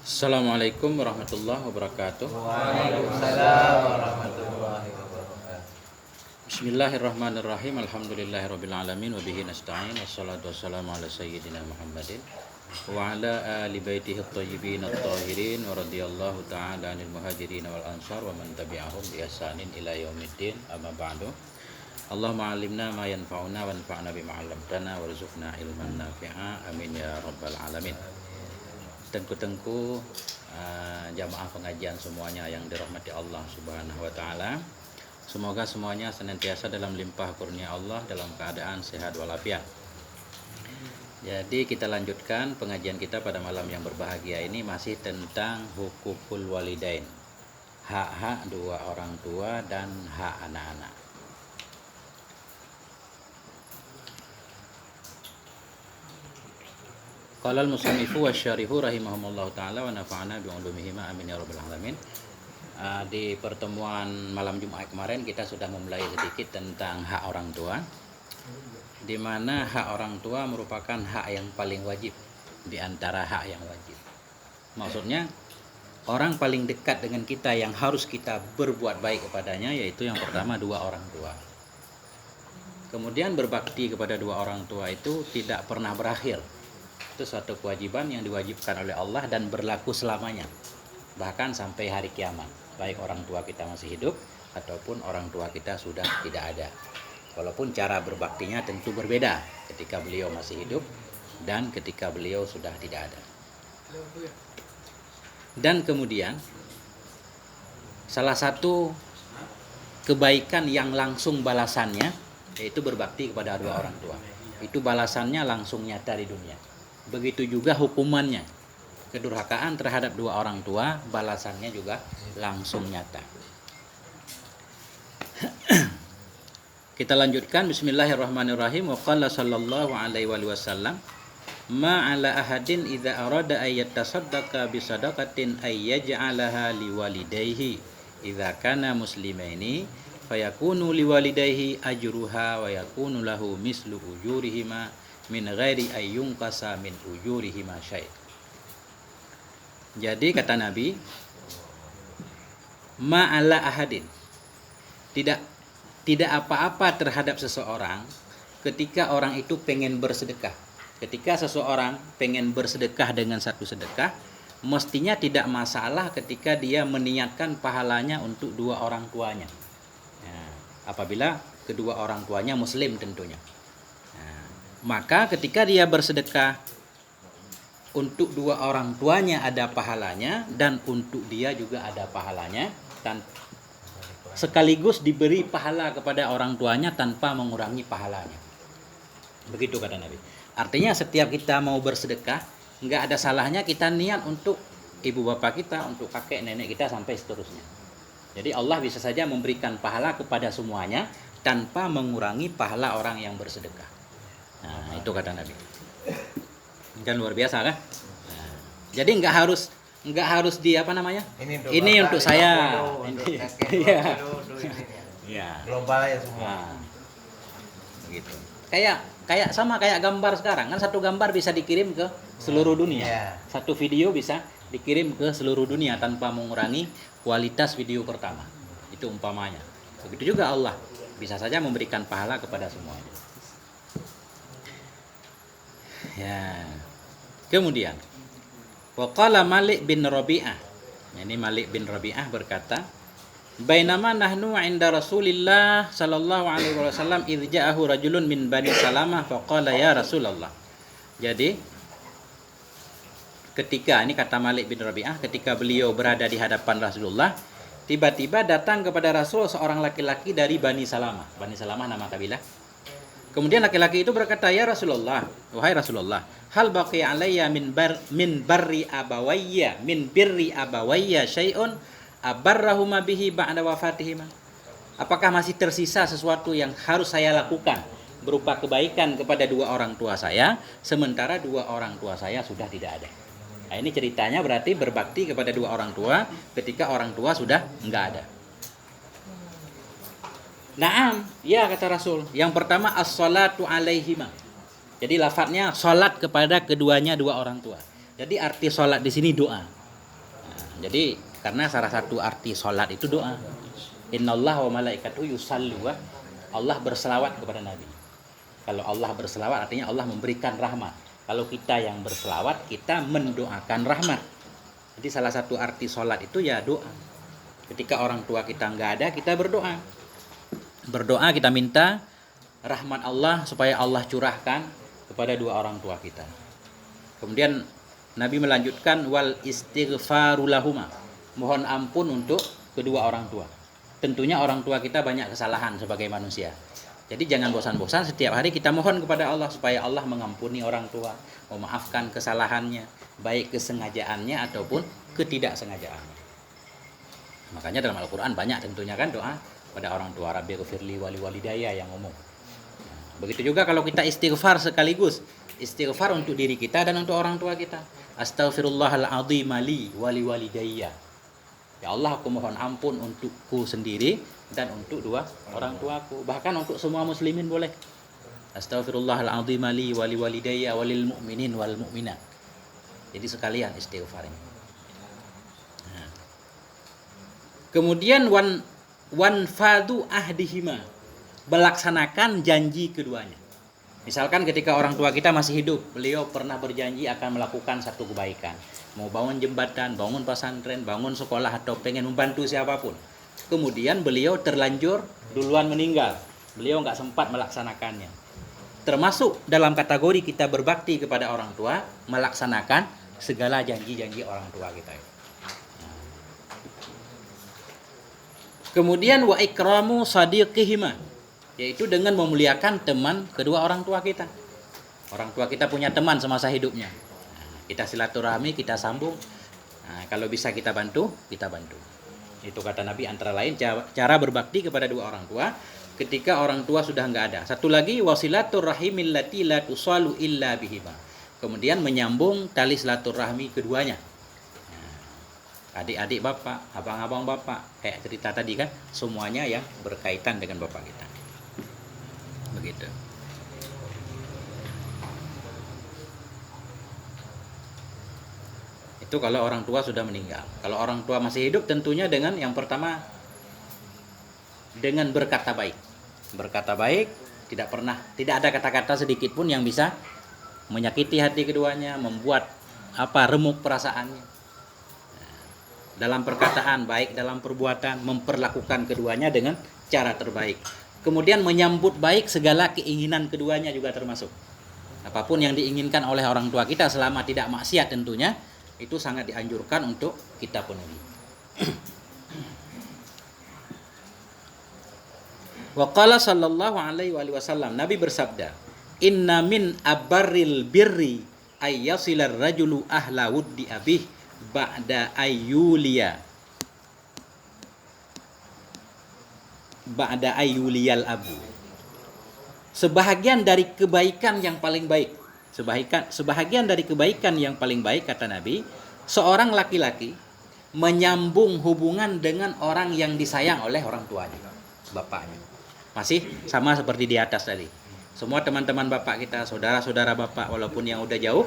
Assalamualaikum warahmatullahi wabarakatuh. Waalaikumsalam warahmatullahi wabarakatuh. Bismillahirrahmanirrahim. Alhamdulillahirabbil alamin wa bihi nasta'in. Wassalatu wassalamu ala sayyidina Muhammadin wa ala ali baitihi at-thayyibin at-tahirin wa radhiyallahu ta'ala 'anil muhajirin wal ansar wa man tabi'ahum bi ihsanin ila yaumiddin. Amma ba'du. Allahumma 'allimna ma yanfa'una wanfa'na bima 'allamtana warzuqna ilman nafi'a. Amin ya rabbal alamin. Tengku-tengku jamaah pengajian semuanya yang dirahmati Allah Subhanahu wa taala. Semoga semuanya senantiasa dalam limpah kurnia Allah dalam keadaan sehat walafiat. Jadi kita lanjutkan pengajian kita pada malam yang berbahagia ini masih tentang hukukul walidain. Hak-hak dua orang tua dan hak anak-anak. Qala al-musannifu wasyarihu rahimahumullah ta'ala wa nafa'ana bi'ulumihima amin ya rabbal alamin. Di pertemuan malam Jumat kemarin kita sudah memulai sedikit tentang hak orang tua, di mana hak orang tua merupakan hak yang paling wajib di antara hak yang wajib. Maksudnya orang paling dekat dengan kita yang harus kita berbuat baik kepadanya yaitu yang pertama dua orang tua. Kemudian berbakti kepada dua orang tua itu tidak pernah berakhir. Itu suatu kewajiban yang diwajibkan oleh Allah dan berlaku selamanya, bahkan sampai hari kiamat, baik orang tua kita masih hidup ataupun orang tua kita sudah tidak ada. Walaupun cara berbaktinya tentu berbeda ketika beliau masih hidup dan ketika beliau sudah tidak ada. Dan kemudian salah satu kebaikan yang langsung balasannya yaitu berbakti kepada dua orang tua. Itu balasannya langsung nyata di dunia. Begitu juga hukumannya. Kedurhakaan terhadap dua orang tua balasannya juga langsung nyata. Kita lanjutkan. Bismillahirrahmanirrahim. Wa qala sallallahu alaihi wasallam ma ala ahadin idza arada ay yatasaddaqa bi sadaqatin ay yaj'alaha liwalidayhi idza kana muslimaini fayakunu liwalidayhi ajruha wa yakunu lahu mislu ujurihima min ghairi ayyun qasa min ujurihima syai'. Jadi kata Nabi, ma'ala ahadin, tidak apa-apa terhadap seseorang ketika orang itu pengen bersedekah. Ketika seseorang pengen bersedekah dengan satu sedekah, mestinya tidak masalah ketika dia meniatkan pahalanya untuk dua orang tuanya. Apabila kedua orang tuanya muslim tentunya. Maka ketika dia bersedekah untuk dua orang tuanya ada pahalanya dan untuk dia juga ada pahalanya, dan sekaligus diberi pahala kepada orang tuanya tanpa mengurangi pahalanya. Begitu kata Nabi. Artinya setiap kita mau bersedekah, nggak ada salahnya kita niat untuk ibu bapak kita, untuk kakek nenek kita sampai seterusnya. Jadi Allah bisa saja memberikan pahala kepada semuanya tanpa mengurangi pahala orang yang bersedekah. Nah, itu kata Nabi. Kan luar biasa kan? Nah, jadi nggak harus di apa namanya? Ini untuk saya. Iya. Iya. Global ya semua. Nah, begitu. Kayak gambar sekarang kan, satu gambar bisa dikirim ke seluruh dunia. Yeah. Satu video bisa dikirim ke seluruh dunia tanpa mengurangi kualitas video pertama. Itu umpamanya. Begitu juga Allah bisa saja memberikan pahala kepada semuanya. Ya. Kemudian waqala Malik bin Rabi'ah. Ini Malik bin Rabi'ah berkata, bainama nahnu 'inda Rasulillah sallallahu alaihi wasallam idz ja'ahu rajulun min Bani Salamah faqala ya Rasulullah. Jadi ketika ini kata Malik bin Rabi'ah, ketika beliau berada di hadapan Rasulullah, tiba-tiba datang kepada Rasul seorang laki-laki dari Bani Salamah. Bani Salamah nama kabilah. Kemudian laki-laki itu berkata, ya Rasulullah, wahai Rasulullah, hal baqiya alayya min birri abawayya syai'un abarrahuma bihi ba'da wafatihima. Apakah masih tersisa sesuatu yang harus saya lakukan berupa kebaikan kepada dua orang tua saya sementara dua orang tua saya sudah tidak ada? Nah, ini ceritanya berarti berbakti kepada dua orang tua ketika orang tua sudah enggak ada. Naam, ya kata Rasul. Yang pertama as-salatu alaihima. Jadi lafadznya salat kepada keduanya dua orang tua. Jadi arti salat di sini doa. Jadi karena salah satu arti sholat itu doa. Innallaha wa malaikatuhu yusallu, Allah berselawat kepada Nabi. Kalau Allah berselawat artinya Allah memberikan rahmat. Kalau kita yang berselawat, kita mendoakan rahmat. Jadi salah satu arti sholat itu ya doa. Ketika orang tua kita nggak ada, kita berdoa. Berdoa kita minta rahmat Allah supaya Allah curahkan kepada dua orang tua kita. Kemudian Nabi melanjutkan wal istighfaru lahuma. Mohon ampun untuk kedua orang tua. Tentunya orang tua kita banyak kesalahan sebagai manusia. Jadi jangan bosan-bosan setiap hari kita mohon kepada Allah supaya Allah mengampuni orang tua, memaafkan kesalahannya, baik kesengajaannya ataupun ketidaksengajaannya. Makanya dalam Al-Quran banyak tentunya kan doa pada orang tua, Rabbighfirli wali walidayya yang umum. Begitu juga kalau kita istighfar sekaligus, istighfar untuk diri kita dan untuk orang tua kita. Astaghfirullahaladzim li wali walidayya. Ya Allah, aku mohon ampun untukku sendiri dan untuk dua orang tuaku. Bahkan untuk semua muslimin boleh. Astaghfirullahaladzim li wali walidayya walil mu'minin wal mu'minat. Jadi sekalian istighfar ini. Nah. Kemudian wan fadu ahdihima, melaksanakan janji keduanya. Misalkan ketika orang tua kita masih hidup, beliau pernah berjanji akan melakukan satu kebaikan. Mau bangun jembatan, bangun pesantren, bangun sekolah, atau pengen membantu siapapun. Kemudian beliau terlanjur duluan meninggal. Beliau nggak sempat melaksanakannya. Termasuk dalam kategori kita berbakti kepada orang tua, melaksanakan segala janji-janji orang tua kita. Kemudian wa ikramu sadiqihima, yaitu dengan memuliakan teman kedua orang tua kita. Orang tua kita punya teman semasa hidupnya. Kita silaturahmi, kita sambung. Nah, kalau bisa kita bantu, kita bantu. Itu kata Nabi antara lain cara berbakti kepada dua orang tua ketika orang tua sudah nggak ada. Satu lagi wasilaturrahimil lati la tusalu illa bihima. Kemudian menyambung tali silaturahmi keduanya. Adik-adik bapak, abang-abang bapak, kayak cerita tadi kan, semuanya yang berkaitan dengan bapak kita. Begitu. Itu kalau orang tua sudah meninggal. Kalau orang tua masih hidup tentunya dengan yang pertama dengan berkata baik. Berkata baik, tidak ada kata-kata sedikit pun yang bisa menyakiti hati keduanya, membuat remuk perasaannya. Dalam perkataan baik, dalam perbuatan memperlakukan keduanya dengan cara terbaik. Kemudian menyambut baik segala keinginan keduanya juga termasuk. Apapun yang diinginkan oleh orang tua kita selama tidak maksiat tentunya, itu sangat dianjurkan untuk kita penuhi. Wa qala sallallahu alaihi wasallam, Nabi bersabda, "Inna min abarril birri ay yasilar rajulu ahla wuddi abih ba'da ayyuliyal abu." Sebahagian dari kebaikan yang paling baik, sebahagian dari kebaikan yang paling baik kata Nabi, seorang laki-laki menyambung hubungan dengan orang yang disayang oleh orang tuanya, bapaknya. Masih sama seperti di atas tadi. Semua teman-teman bapak kita, saudara-saudara bapak walaupun yang udah jauh,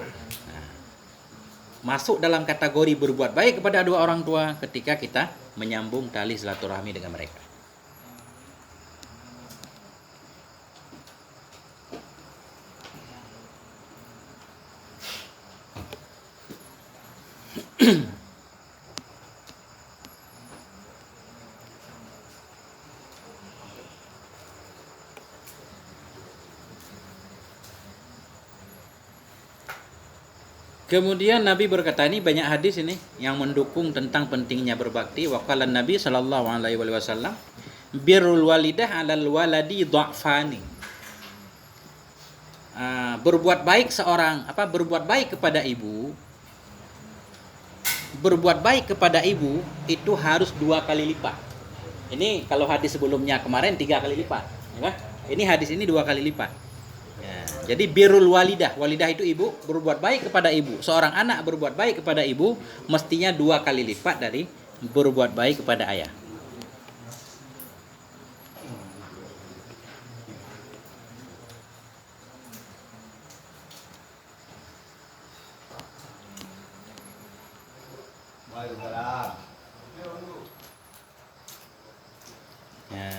masuk dalam kategori berbuat baik kepada dua orang tua ketika kita menyambung tali silaturahmi dengan mereka. Kemudian Nabi berkata, ini banyak hadis ini yang mendukung tentang pentingnya berbakti. Wa qala Nabi sallallahu alaihi wasallam, birrul walidah 'alal waladi dha'fani. Berbuat baik kepada ibu, berbuat baik kepada ibu itu harus 2 kali lipat. Ini kalau hadis sebelumnya kemarin 3 kali lipat, ya. Ini hadis ini 2 kali lipat. Jadi birrul walidah itu ibu, berbuat baik kepada ibu. Seorang anak berbuat baik kepada ibu mestinya 2 kali lipat dari berbuat baik kepada ayah. Waalaikumsalam. Ya.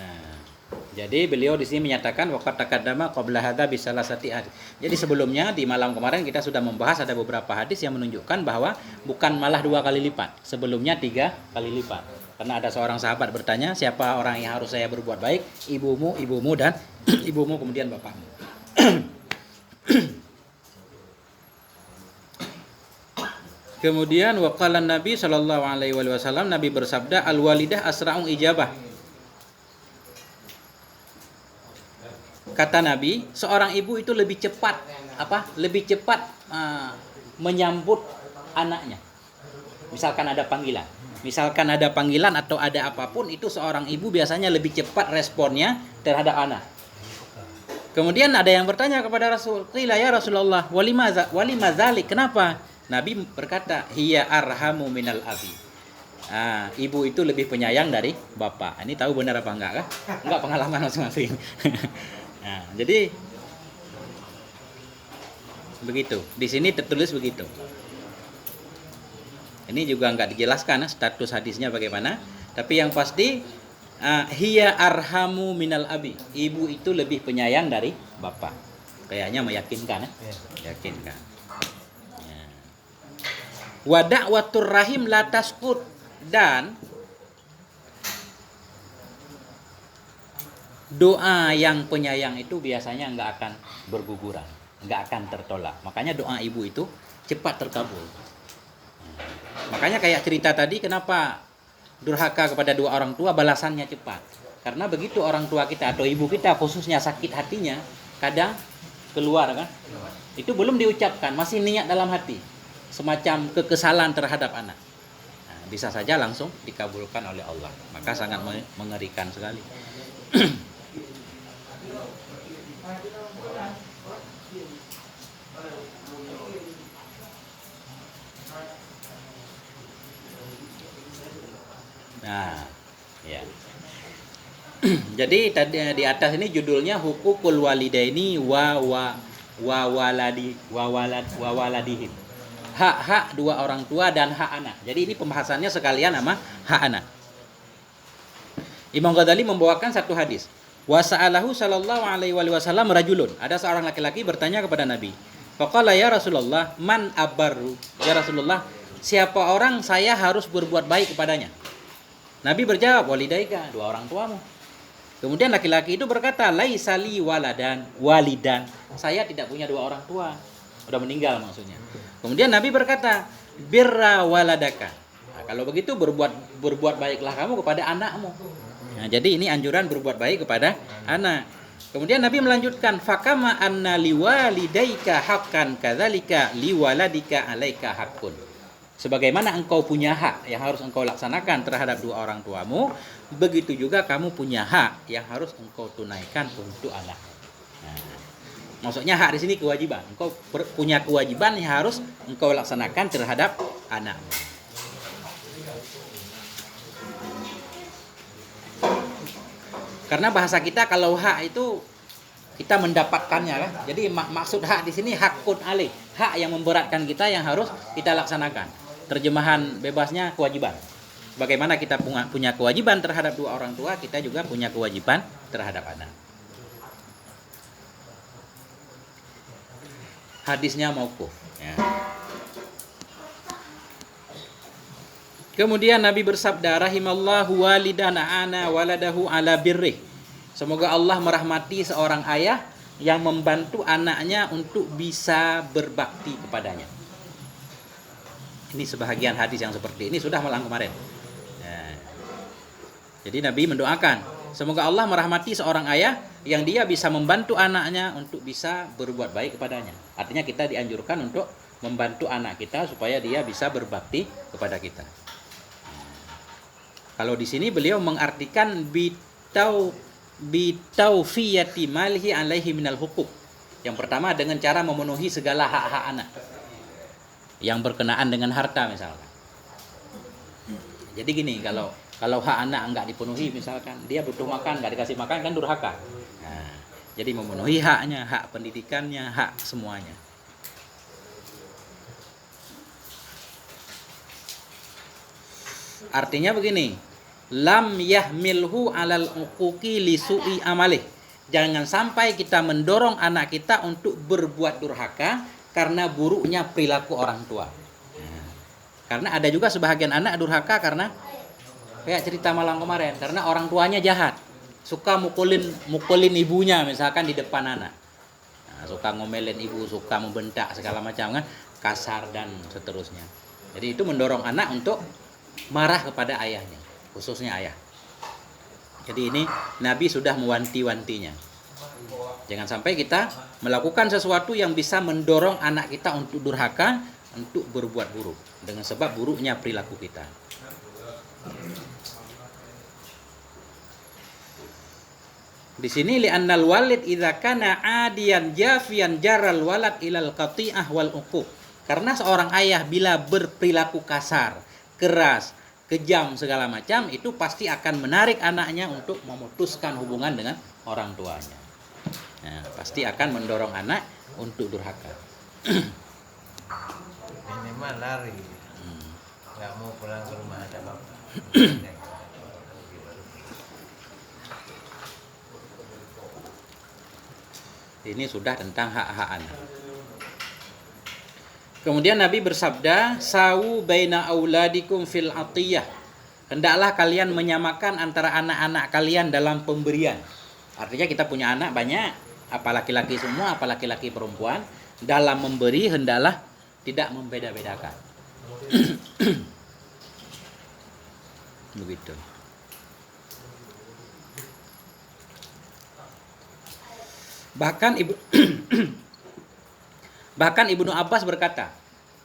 Jadi beliau di sini menyatakan waqad taqaddama qabla hadza bi salasati hadis. Jadi sebelumnya di malam kemarin kita sudah membahas ada beberapa hadis yang menunjukkan bahwa bukan malah 2 kali lipat, sebelumnya 3 kali lipat. Karena ada seorang sahabat bertanya, siapa orang yang harus saya berbuat baik? Ibumu, ibumu dan ibumu kemudian bapakmu. Kemudian waqala Nabi sallallahu alaihi wasallam, Nabi bersabda al walidah asra'u ijabah. Kata Nabi, seorang ibu itu lebih cepat Lebih cepat menyambut anaknya. Misalkan ada panggilan atau ada apapun, itu seorang ibu biasanya lebih cepat responnya terhadap anak. Kemudian ada yang bertanya kepada Rasul, "Qila ya Rasulullah, walima dzalik?" Kenapa? Nabi berkata, "Hiya arhamu minal abi." Ibu itu lebih penyayang dari bapak. Ini tahu benar apa enggak kah? Enggak, pengalaman masing-masing. Jadi begitu. Di sini tertulis begitu. Ini juga enggak dijelaskan status hadisnya bagaimana, tapi yang pasti hiya arhamu minal abi. Ibu itu lebih penyayang dari bapak. Kayaknya meyakinkan Meyakinkan. Wa da'watur rahim la tasqut, dan doa yang penyayang itu biasanya enggak akan berguguran, enggak akan tertolak. Makanya doa ibu itu cepat terkabul. Makanya kayak cerita tadi, kenapa durhaka kepada 2 orang tua balasannya cepat. Karena begitu orang tua kita atau ibu kita khususnya sakit hatinya, kadang keluar kan. Itu belum diucapkan, masih niat dalam hati. Semacam kekesalan terhadap anak. Bisa saja langsung dikabulkan oleh Allah. Maka sangat mengerikan sekali. Ya. Jadi tadi di atas ini judulnya Hukukul Walidaini wa waladihim. Hak-hak 2 orang tua dan hak anak. Jadi ini pembahasannya sekalian sama hak anak. Imam Ghazali membawakan satu hadis. Wa sa'alahu sallallahu alaihi wasallam rajulun. Ada seorang laki-laki bertanya kepada Nabi. Faqala ya Rasulullah, man abarru? Ya Rasulullah, siapa orang saya harus berbuat baik kepadanya? Nabi berjawab, walidaika, 2 orang tuamu. Kemudian laki-laki itu berkata, laisa li walidan. Saya tidak punya 2 orang tua. Udah meninggal maksudnya. Kemudian Nabi berkata, birra waladaka. Kalau begitu berbuat baiklah kamu kepada anakmu. Jadi ini anjuran berbuat baik kepada anak. Kemudian Nabi melanjutkan, fakama anna liwalidaika haqqan kadzalika liwaladika alaika haqqun. Sebagaimana engkau punya hak yang harus engkau laksanakan terhadap 2 orang tuamu, begitu juga kamu punya hak yang harus engkau tunaikan untuk anak. Maksudnya hak di sini kewajiban. Engkau punya kewajiban yang harus engkau laksanakan terhadap anak. Karena bahasa kita kalau hak itu kita mendapatkannya kan. Jadi maksud hak di sini hakun alih, hak yang memberatkan kita yang harus kita laksanakan. Terjemahan bebasnya kewajiban. Bagaimana kita punya kewajiban terhadap 2 orang tua, kita juga punya kewajiban terhadap anak. Hadisnya mauquf. Kemudian Nabi bersabda, rahimallahu walidana ana waladahu ala birrih. Semoga Allah merahmati seorang ayah yang membantu anaknya untuk bisa berbakti kepadanya. Ini sebahagian hadis yang seperti ini sudah malam kemarin. Jadi Nabi mendoakan, semoga Allah merahmati seorang ayah yang dia bisa membantu anaknya untuk bisa berbuat baik kepadanya. Artinya kita dianjurkan untuk membantu anak kita supaya dia bisa berbakti kepada kita. Kalau di sini beliau mengartikan bitawfiyati malihi alaihi minal hukuk. Yang pertama dengan cara memenuhi segala hak-hak anak yang berkenaan dengan harta misalkan. Jadi gini, kalau hak anak enggak dipenuhi misalkan, dia butuh makan enggak dikasih makan kan durhaka. Jadi memenuhi haknya, hak pendidikannya, hak semuanya. Artinya begini, lam yahmilhu alal uquqi li su'i amalih. Jangan sampai kita mendorong anak kita untuk berbuat durhaka karena buruknya perilaku orang tua. Karena ada juga sebahagian anak durhaka karena kayak cerita malam kemarin, karena orang tuanya jahat, suka mukulin ibunya misalkan di depan anak. Suka ngomelin ibu, suka membentak segala macam kan, kasar dan seterusnya. Jadi itu mendorong anak untuk marah kepada ayahnya, khususnya ayah. Jadi ini Nabi sudah mewanti-wantinya. Jangan sampai kita melakukan sesuatu yang bisa mendorong anak kita untuk durhaka, untuk berbuat buruk dengan sebab buruknya perilaku kita. Di sini li'annal walid idza kana adiyan jafiyan jaral walad ilal qati'ah wal uquq. Karena seorang ayah bila berperilaku kasar, keras, kejam segala macam, itu pasti akan menarik anaknya untuk memutuskan hubungan dengan orang tuanya. Nah, pasti akan mendorong anak untuk durhaka. Minimal lari. Nggak mau pulang ke rumah ada bapak. Ini sudah tentang hak-hak anak. Kemudian Nabi bersabda, sawu baina auladikum fil atiyah. Hendaklah kalian menyamakan antara anak-anak kalian dalam pemberian. Artinya kita punya anak banyak, apa laki-laki semua, apa laki-laki perempuan. Dalam memberi hendaklah tidak membeda-bedakan. Begitu. Bahkan Ibnu Abbas berkata,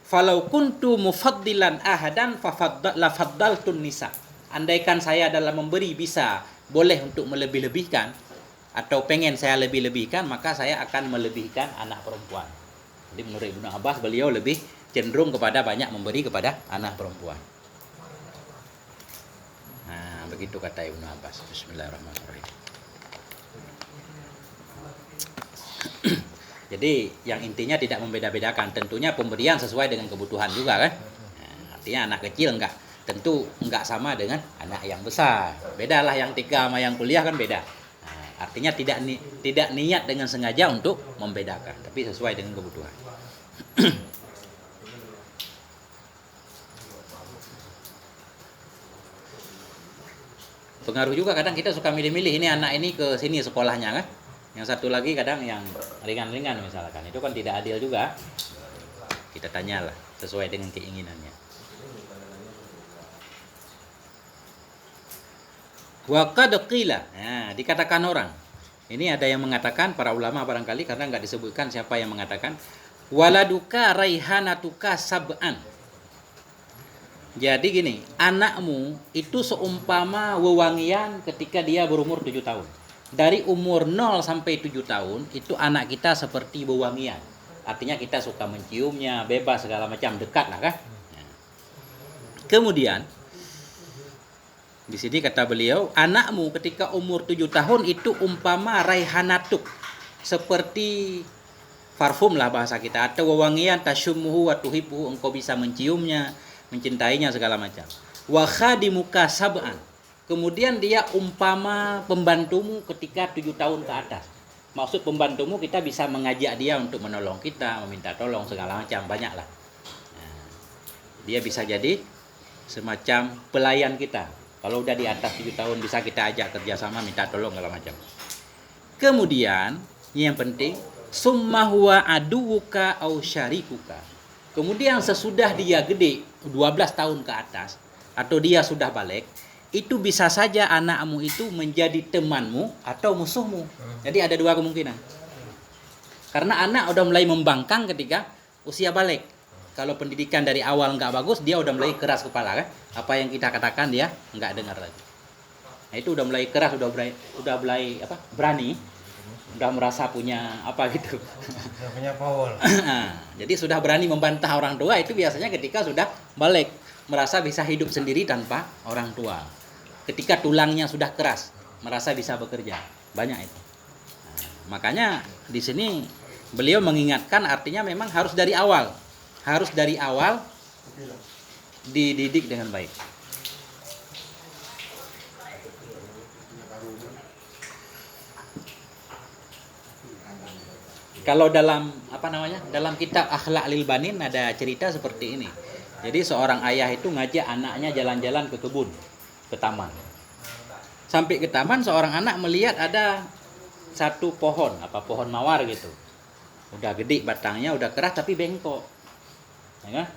"Falau kuntu mufaddilan ahadan fafaddaltun nisa." Andaikan saya dalam memberi bisa boleh untuk melebih-lebihkan atau pengen saya lebih-lebihkan, maka saya akan melebihkan anak perempuan. Jadi menurut Ibnu Abbas beliau lebih cenderung kepada banyak memberi kepada anak perempuan. Nah, begitu kata Ibnu Abbas. Bismillahirrahmanirrahim. Jadi yang intinya tidak membeda-bedakan, tentunya pemberian sesuai dengan kebutuhan juga kan. Nah, artinya anak kecil tentu enggak sama dengan anak yang besar. Bedalah yang TK sama yang kuliah kan beda. Nah, artinya tidak niat dengan sengaja untuk membedakan, tapi sesuai dengan kebutuhan. Pengaruh juga kadang kita suka milih-milih, ini anak ini ke sini sekolahnya kan. Yang satu lagi kadang yang ringan-ringan misalkan, itu kan tidak adil juga. Kita tanyalah sesuai dengan keinginannya. Wa qad qila. Nah, dikatakan orang. Ini ada yang mengatakan, para ulama barangkali karena enggak disebutkan siapa yang mengatakan, waladuka raihanatuka sab'an. Jadi gini, anakmu itu seumpama wewangian ketika dia berumur 7 tahun. Dari umur 0 sampai 7 tahun itu anak kita seperti wewangian. Artinya kita suka menciumnya, bebas segala macam, dekat lah kan. Kemudian di sini kata beliau, anakmu ketika umur 7 tahun itu umpama raihanatuk, seperti parfum lah bahasa kita, atau wewangian tasyumuhu wa tuhibbuhu, engkau bisa menciumnya, mencintainya segala macam. Wa khadimuka sab'an. Kemudian dia umpama pembantumu ketika 7 tahun ke atas. Maksud pembantumu kita bisa mengajak dia untuk menolong kita, meminta tolong segala macam, banyak lah. Nah, dia bisa jadi semacam pelayan kita. Kalau udah di atas 7 tahun bisa kita ajak kerjasama, minta tolong segala macam. Kemudian yang penting, summa huwa aduwuka au syarikuka. Kemudian sesudah dia gede 12 tahun ke atas atau dia sudah balik, itu bisa saja anakmu itu menjadi temanmu atau musuhmu. Jadi ada dua kemungkinan. Karena anak udah mulai membangkang ketika usia balik. Kalau pendidikan dari awal nggak bagus, dia udah mulai keras kepala kan. Apa yang kita katakan dia nggak dengar lagi. Nah, itu udah mulai keras, udah mulai berani, udah merasa punya apa gitu. Udah punya power. Jadi sudah berani membantah orang tua itu biasanya ketika sudah balik, merasa bisa hidup sendiri tanpa orang tua. Ketika tulangnya sudah keras, merasa bisa bekerja. Banyak itu. Nah, makanya di sini beliau mengingatkan artinya memang harus dari awal. Harus dari awal dididik dengan baik. Kalau dalam dalam kitab Akhlak Lil Banin ada cerita seperti ini. Jadi seorang ayah itu ngajak anaknya jalan-jalan ke kebun, ke taman. Sampai ke taman, seorang anak melihat ada satu pohon, pohon mawar gitu. Udah gede batangnya, udah keras tapi bengkok. Ya kan?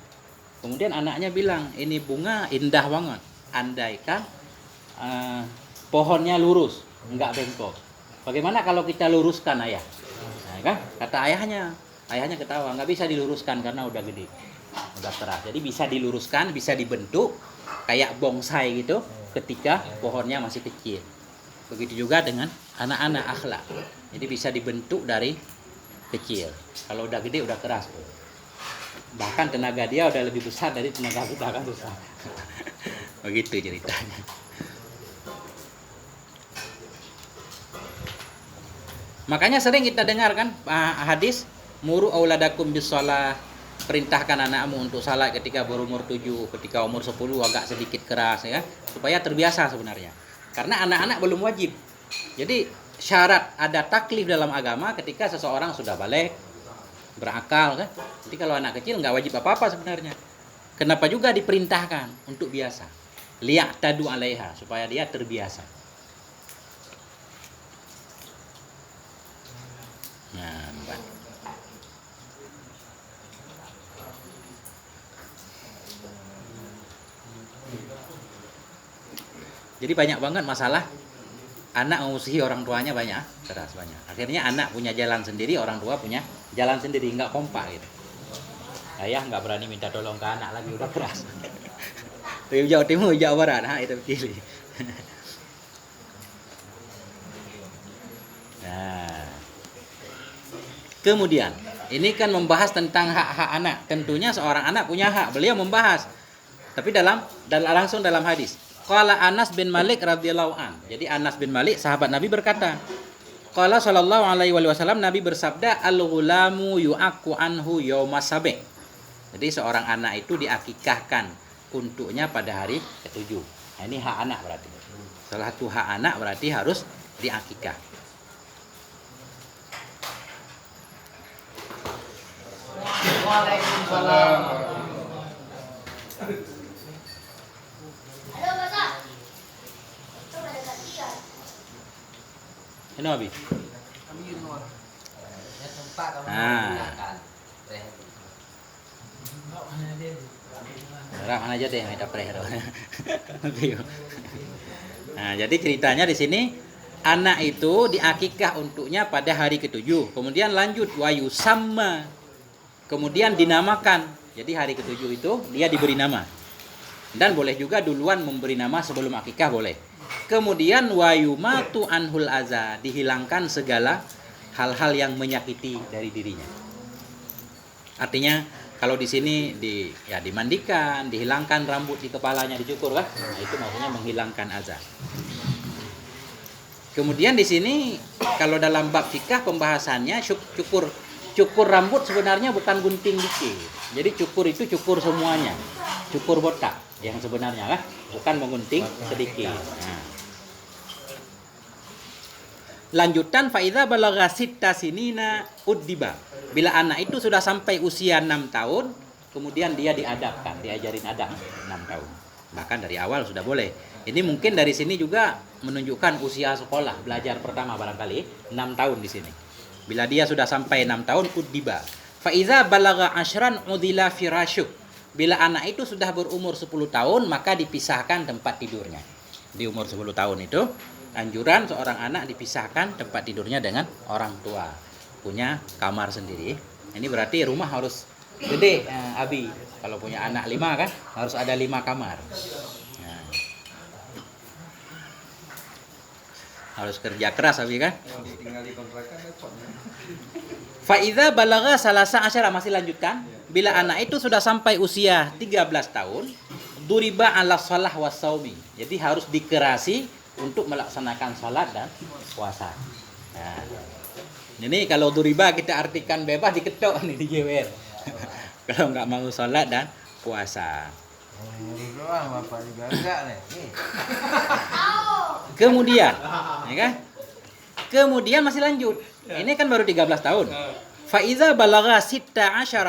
Kemudian anaknya bilang, ini bunga indah banget. Andaikan pohonnya lurus, enggak bengkok. Bagaimana kalau kita luruskan, ayah? Nah, kan? Kata ayahnya ketawa, nggak bisa diluruskan karena udah gede, udah keras. Jadi bisa diluruskan, bisa dibentuk kayak bonsai gitu ketika pohonnya masih kecil. Begitu juga dengan anak-anak akhlak. Jadi bisa dibentuk dari kecil. Kalau udah gede udah keras. Bahkan tenaga dia udah lebih besar dari tenaga kita kan susah. Begitu ceritanya. Makanya sering kita dengar kan hadis muru auladakum bisalah, perintahkan anakmu untuk salat ketika berumur 7, ketika umur 10 agak sedikit keras ya, supaya terbiasa sebenarnya. Karena anak-anak belum wajib. Jadi syarat ada taklif dalam agama ketika seseorang sudah balik, berakal kan. Jadi kalau anak kecil nggak wajib apa-apa sebenarnya. Kenapa juga diperintahkan untuk biasa? Liya'tadu 'alaiha, supaya dia terbiasa. Nah, jadi banyak banget masalah anak memusuhi orang tuanya, banyak. Akhirnya anak punya jalan sendiri, orang tua punya jalan sendiri, nggak kompak gitu. Ayah nggak berani minta tolong ke anak lagi, udah keras. Itu Jawa Timur, Jawa Barat, itu pilih. Nah, kemudian ini kan membahas tentang hak-hak anak. Tentunya seorang anak punya hak. Beliau membahas, tapi langsung dalam hadis. Qala Anas bin Malik radhiyallahu an. Jadi Anas bin Malik sahabat Nabi berkata, qala sallallahu alaihi wasallam, Nabi bersabda, al-ghulamu yu'aqqu anhu yaumas sabi'. Jadi seorang anak itu diakikahkan untuknya pada hari ke-7. Nah, ini hak anak berarti. Salah satu hak anak berarti harus diakikah. Waalaikumsalam. Ini Abi. Mana aja deh, kita preh. Nah, jadi ceritanya di sini anak itu diakikah untuknya pada hari ke-7. Kemudian lanjut wayu sama. Kemudian dinamakan. Jadi hari ke-7 itu dia diberi nama. Dan boleh juga duluan memberi nama sebelum akikah, boleh. Kemudian wayumatu anhul aza, dihilangkan segala hal-hal yang menyakiti dari dirinya. Artinya kalau di sini dimandikan, dihilangkan rambut di kepalanya, dicukur kan? Nah, itu maksudnya menghilangkan aza. Kemudian di sini kalau dalam bab fikah pembahasannya cukur rambut sebenarnya bukan gunting dikit. Jadi cukur itu cukur semuanya. Cukur botak yang sebenarnya kan, bukan menggunting sedikit. Nah. Lanjutan faidza balagha sitta sinina uddiba. Bila anak itu sudah sampai usia 6 tahun, kemudian dia diadabkan, diajarin adab 6 tahun. Bahkan dari awal sudah boleh. Ini mungkin dari sini juga menunjukkan usia sekolah, belajar pertama barangkali 6 tahun di sini. Bila dia sudah sampai 6 tahun uddiba. Fa idza balagha 'ashran udila firasyuk. Bila anak itu sudah berumur 10 tahun, maka dipisahkan tempat tidurnya. Di umur 10 tahun itu anjuran seorang anak dipisahkan tempat tidurnya dengan orang tua, punya kamar sendiri. Ini berarti rumah harus gede, Abi. Kalau punya anak 5 kan harus ada 5 kamar. Nah. Harus kerja keras, Abi kan. Tinggal di kontrakan repotnya. Fa idza balagha salasa asyara, masih lanjutkan. Bila anak itu sudah sampai usia 13 tahun, duriba ala shalah was saumi. Jadi harus dikerasi untuk melaksanakan salat dan puasa. Nah, ini kalau duriba kita artikan bebas, diketok nih, dijewer. Kalau nggak mau salat dan puasa. Doang bapak juga enggak nih. Kemudian, ya kan? Kemudian masih lanjut. Ini kan baru 13 tahun. Fa iza balagha 16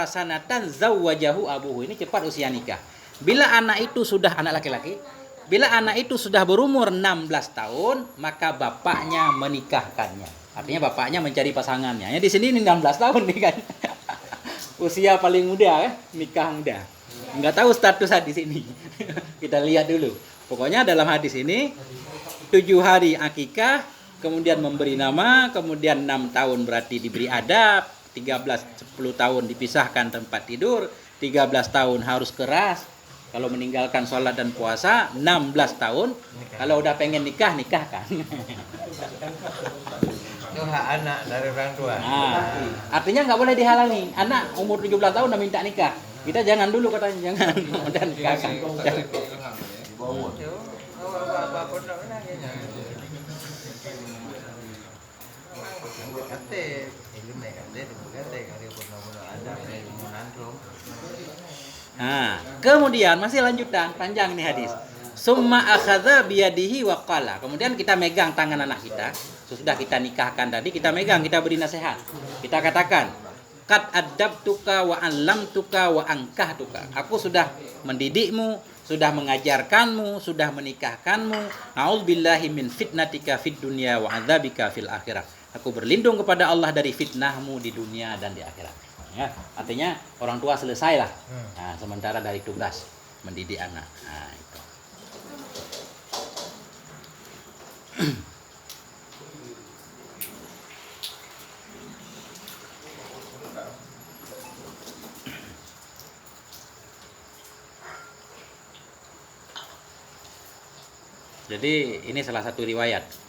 sanatan zawwajahu abuhu. Ini cepat usia nikah. Bila anak itu sudah anak laki-laki, bila anak itu sudah berumur 16 tahun, maka bapaknya menikahkannya. Artinya bapaknya mencari pasangannya. Ya di sini ini 16 tahun nih kan. Usia paling muda ya, nikah muda. Enggak tahu status hadis ini. Kita lihat dulu. Pokoknya dalam hadis ini 7 hari akikah, kemudian memberi nama, kemudian 6 tahun berarti diberi adab, 10 tahun dipisahkan tempat tidur, 13 tahun harus keras. Kalau meninggalkan sholat dan puasa, 16 tahun. Kalau udah pengen nikah, nikahkan. Itu hak anak dari orang tua. Nah, artinya nggak boleh dihalangi. Anak umur 17 tahun udah minta nikah. Kita jangan dulu katanya, jangan. Udah nikahkan. Apa-apa pun tak pernah kayaknya. Kate, ilmu ni kate, kate kalau pun ada ilmu nantrum. Nah, kemudian masih lanjutan, panjang ini hadis. Summa akhadha biyadihi wa qala. Kemudian kita megang tangan anak kita. Sesudah kita nikahkan tadi, kita megang, kita beri nasihat. Kita katakan, qad adabtuka wa 'allamtuka wa ankahtuka. Aku sudah mendidikmu, sudah mengajarkanmu, sudah menikahkanmu. A'udzubillahi min fitnatika fid dunya wa 'adzabika fil akhirah. Aku berlindung kepada Allah dari fitnahmu di dunia dan di akhirat. Ya, artinya orang tua selesai lah. Nah, sementara dari tugas mendidik anak. Nah, itu. Jadi ini salah satu riwayat.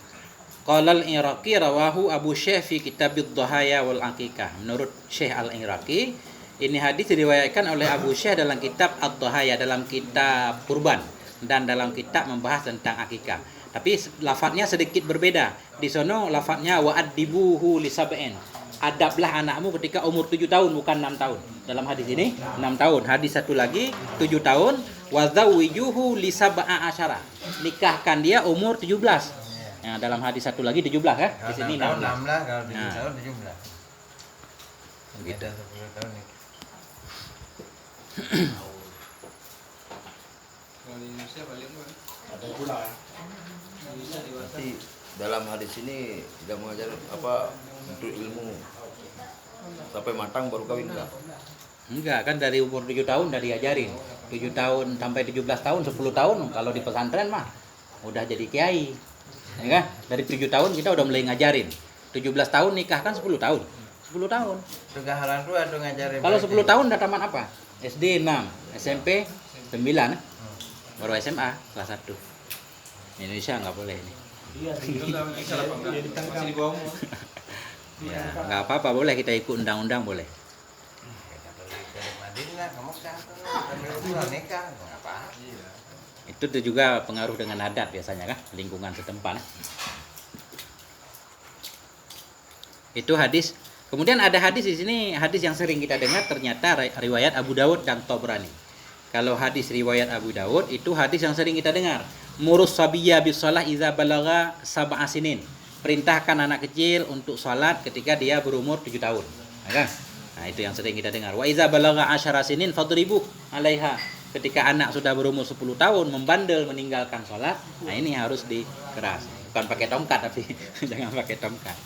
Qala al-Iraqi rawahu Abu Syekh fi Kitabid Dhahaya wal Aqiqah. Menurut Syekh Al-Iraqi, ini hadis diriwayatkan oleh Abu Syekh dalam kitab Ad-Dhahaya, dalam kitab kurban dan dalam kitab membahas tentang akikah. Tapi lafadznya sedikit berbeda. Di sono lafadznya wa'addibuhu li sab'in. Adablah anakmu ketika umur 7 tahun, bukan 6 tahun. Dalam hadis ini 6 tahun. Hadis satu lagi 7 tahun. Wa zawwijuhu li sab'a asyara. Nikahkan dia umur 17. Nah, dalam hadis satu lagi 17 ya. Di sini 16. 16, kalau 7 tahun 17. Begitu. 10 tahun ni. Berarti dalam hadis ini tidak mengajar apa untuk ilmu sampai matang baru kawin kah? Enggak, kan dari umur 7 tahun udah diajarin. 7 tahun sampai 17 tahun, 10 tahun kalau di pesantren mah udah jadi kiai. Ya kan? Dari 7 tahun kita udah mulai ngajarin. 17 tahun nikah kan 10 tahun. 10 tahun. Tugas orang tua tu ngajarin. Kalau 10 tahun udah tamat apa? SD 6, SMP 9, baru SMA kelas 1. Indonesia nggak boleh ini. Ya, nggak apa-apa, boleh kita ikut undang-undang boleh. Madinah, kamu kan ambil nikah, apa? Itu tuh juga pengaruh dengan adat biasanya kan, lingkungan setempat. Itu hadis. Kemudian ada hadis di sini, hadis yang sering kita dengar ternyata riwayat Abu Dawud dan Tabrani. Kalau hadis riwayat Abu Dawud itu hadis yang sering kita dengar. Murus sabiyya bis shalah iza balagha sab'a sinin. Perintahkan anak kecil untuk salat ketika dia berumur 7 tahun. Ya kan? Nah, itu yang sering kita dengar. Wa iza balagha 10 sinin fadribu 'alaiha. Ketika anak sudah berumur 10 tahun membandel meninggalkan salat, nah ini harus dikeras. Bukan pakai tongkat tapi jangan pakai tongkat.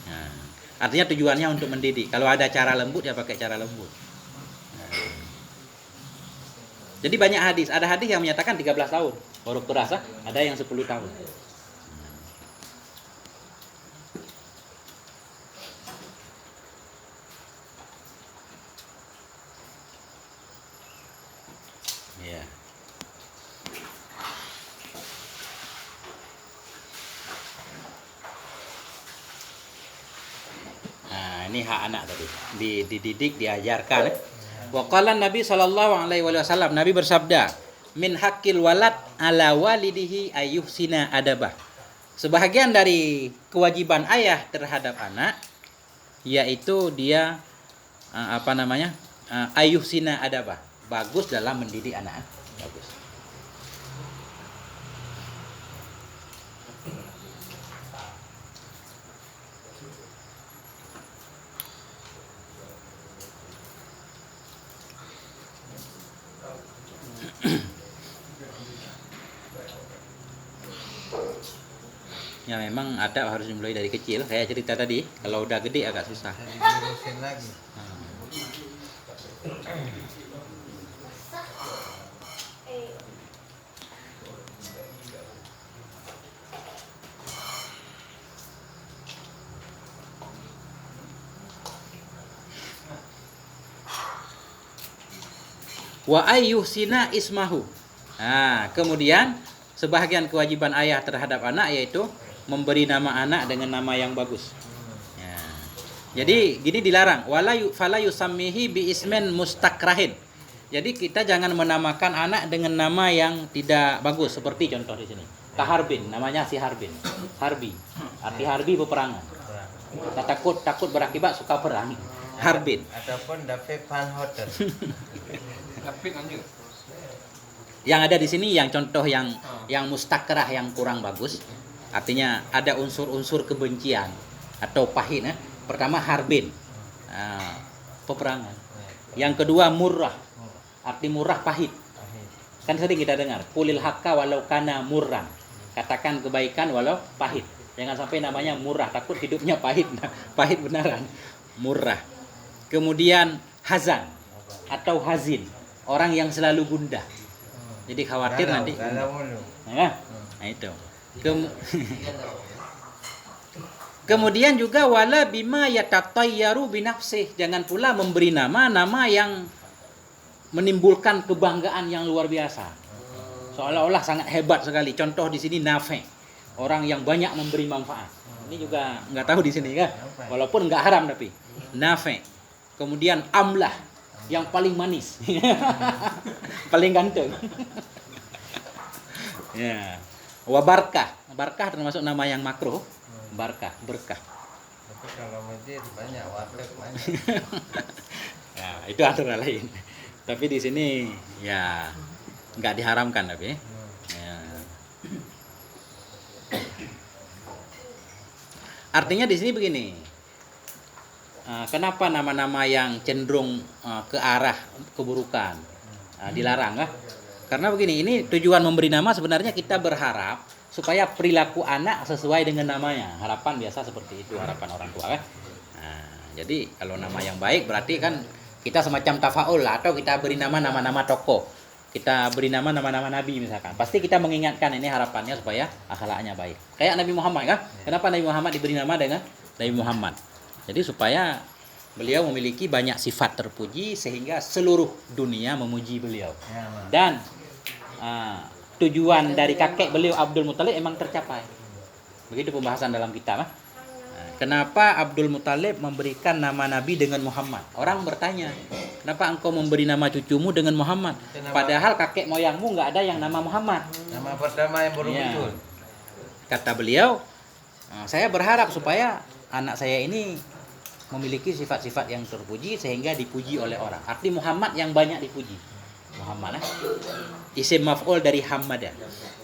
Nah, artinya tujuannya untuk mendidik. Kalau ada cara lembut ya pakai cara lembut. Nah. Jadi banyak hadis. Ada hadis yang menyatakan 13 tahun baru keras, ada yang 10 tahun. Ya. Nah, ini hak anak tadi. Dididik, diajarkan. Wa qala Nabi sallallahu alaihi wasallam, Nabi bersabda, min haqqil walad ala walidihi ayyuhsina adabah. Sebahagian dari kewajiban ayah terhadap anak yaitu dia ayyuhsina adabah. Bagus dalam mendidik anak. Bagus. Ya memang ada harus dimulai dari kecil. Kayak cerita tadi, kalau udah gede agak susah. Jadi diurusin lagi. Wa ayyuhsina ismahu. Nah, kemudian sebahagian kewajiban ayah terhadap anak yaitu memberi nama anak dengan nama yang bagus. Ya. Jadi gini dilarang, fala yusammihi bi ismin mustakrahin. Jadi kita jangan menamakan anak dengan nama yang tidak bagus seperti contoh di sini. Kaharbin, namanya si Harbin. Harbi. Arti harbi peperangan. Kita takut berakibat suka perang. Harbin. Ataupun David Van Houten. Yang ada di sini yang contoh yang mustakrah yang kurang bagus, artinya ada unsur-unsur kebencian atau pahit. Pertama harbin, peperangan. Yang kedua murrah, arti murrah pahit. Kan sering kita dengar, kulil hakka walau kana murran, katakan kebaikan walau pahit. Jangan sampai namanya murrah, takut hidupnya pahit, pahit beneran. Murrah. Kemudian hazan atau hazin, orang yang selalu gundah. Jadi khawatir nanti. Nah, itu. Kemudian juga wala bima yatatayyaru binafsih. Jangan pula memberi nama yang menimbulkan kebanggaan yang luar biasa. Seolah-olah sangat hebat sekali. Contoh di sini Nafi, orang yang banyak memberi manfaat. Ini juga nggak tahu di sini kan. Walaupun nggak haram tapi Nafi. Kemudian Amlah, yang paling manis. Paling ganteng. Ya. Wa barkah. Barkah termasuk nama yang makruh. Barkah, berkah. Tapi kalau masjid banyak warteg banyak. Ya, itu aturan lain. Tapi di sini ya nggak diharamkan tapi. Ya. Artinya di sini begini. Kenapa nama-nama yang cenderung ke arah keburukan dilarang? Karena begini, ini tujuan memberi nama sebenarnya kita berharap supaya perilaku anak sesuai dengan namanya. Harapan biasa seperti itu, harapan orang tua kan. Jadi kalau nama yang baik berarti kan kita semacam tafaul atau kita beri nama-nama tokoh. Kita beri nama-nama nabi misalkan. Pasti kita mengingatkan ini harapannya supaya akhlaknya baik. Kayak Nabi Muhammad kan? Kenapa Nabi Muhammad diberi nama dengan Nabi Muhammad? Jadi supaya beliau memiliki banyak sifat terpuji sehingga seluruh dunia memuji beliau. Dan tujuan dari kakek beliau Abdul Muthalib emang tercapai. Begitu pembahasan dalam kitab. Kenapa Abdul Muthalib memberikan nama Nabi dengan Muhammad? Orang bertanya, kenapa engkau memberi nama cucumu dengan Muhammad? Padahal kakek moyangmu nggak ada yang nama Muhammad. Nama pertama yang baru muncul. Kata beliau, saya berharap supaya anak saya ini memiliki sifat-sifat yang terpuji sehingga dipuji oleh orang. Arti Muhammad yang banyak dipuji. Muhammad isim maf'ul dari hamada.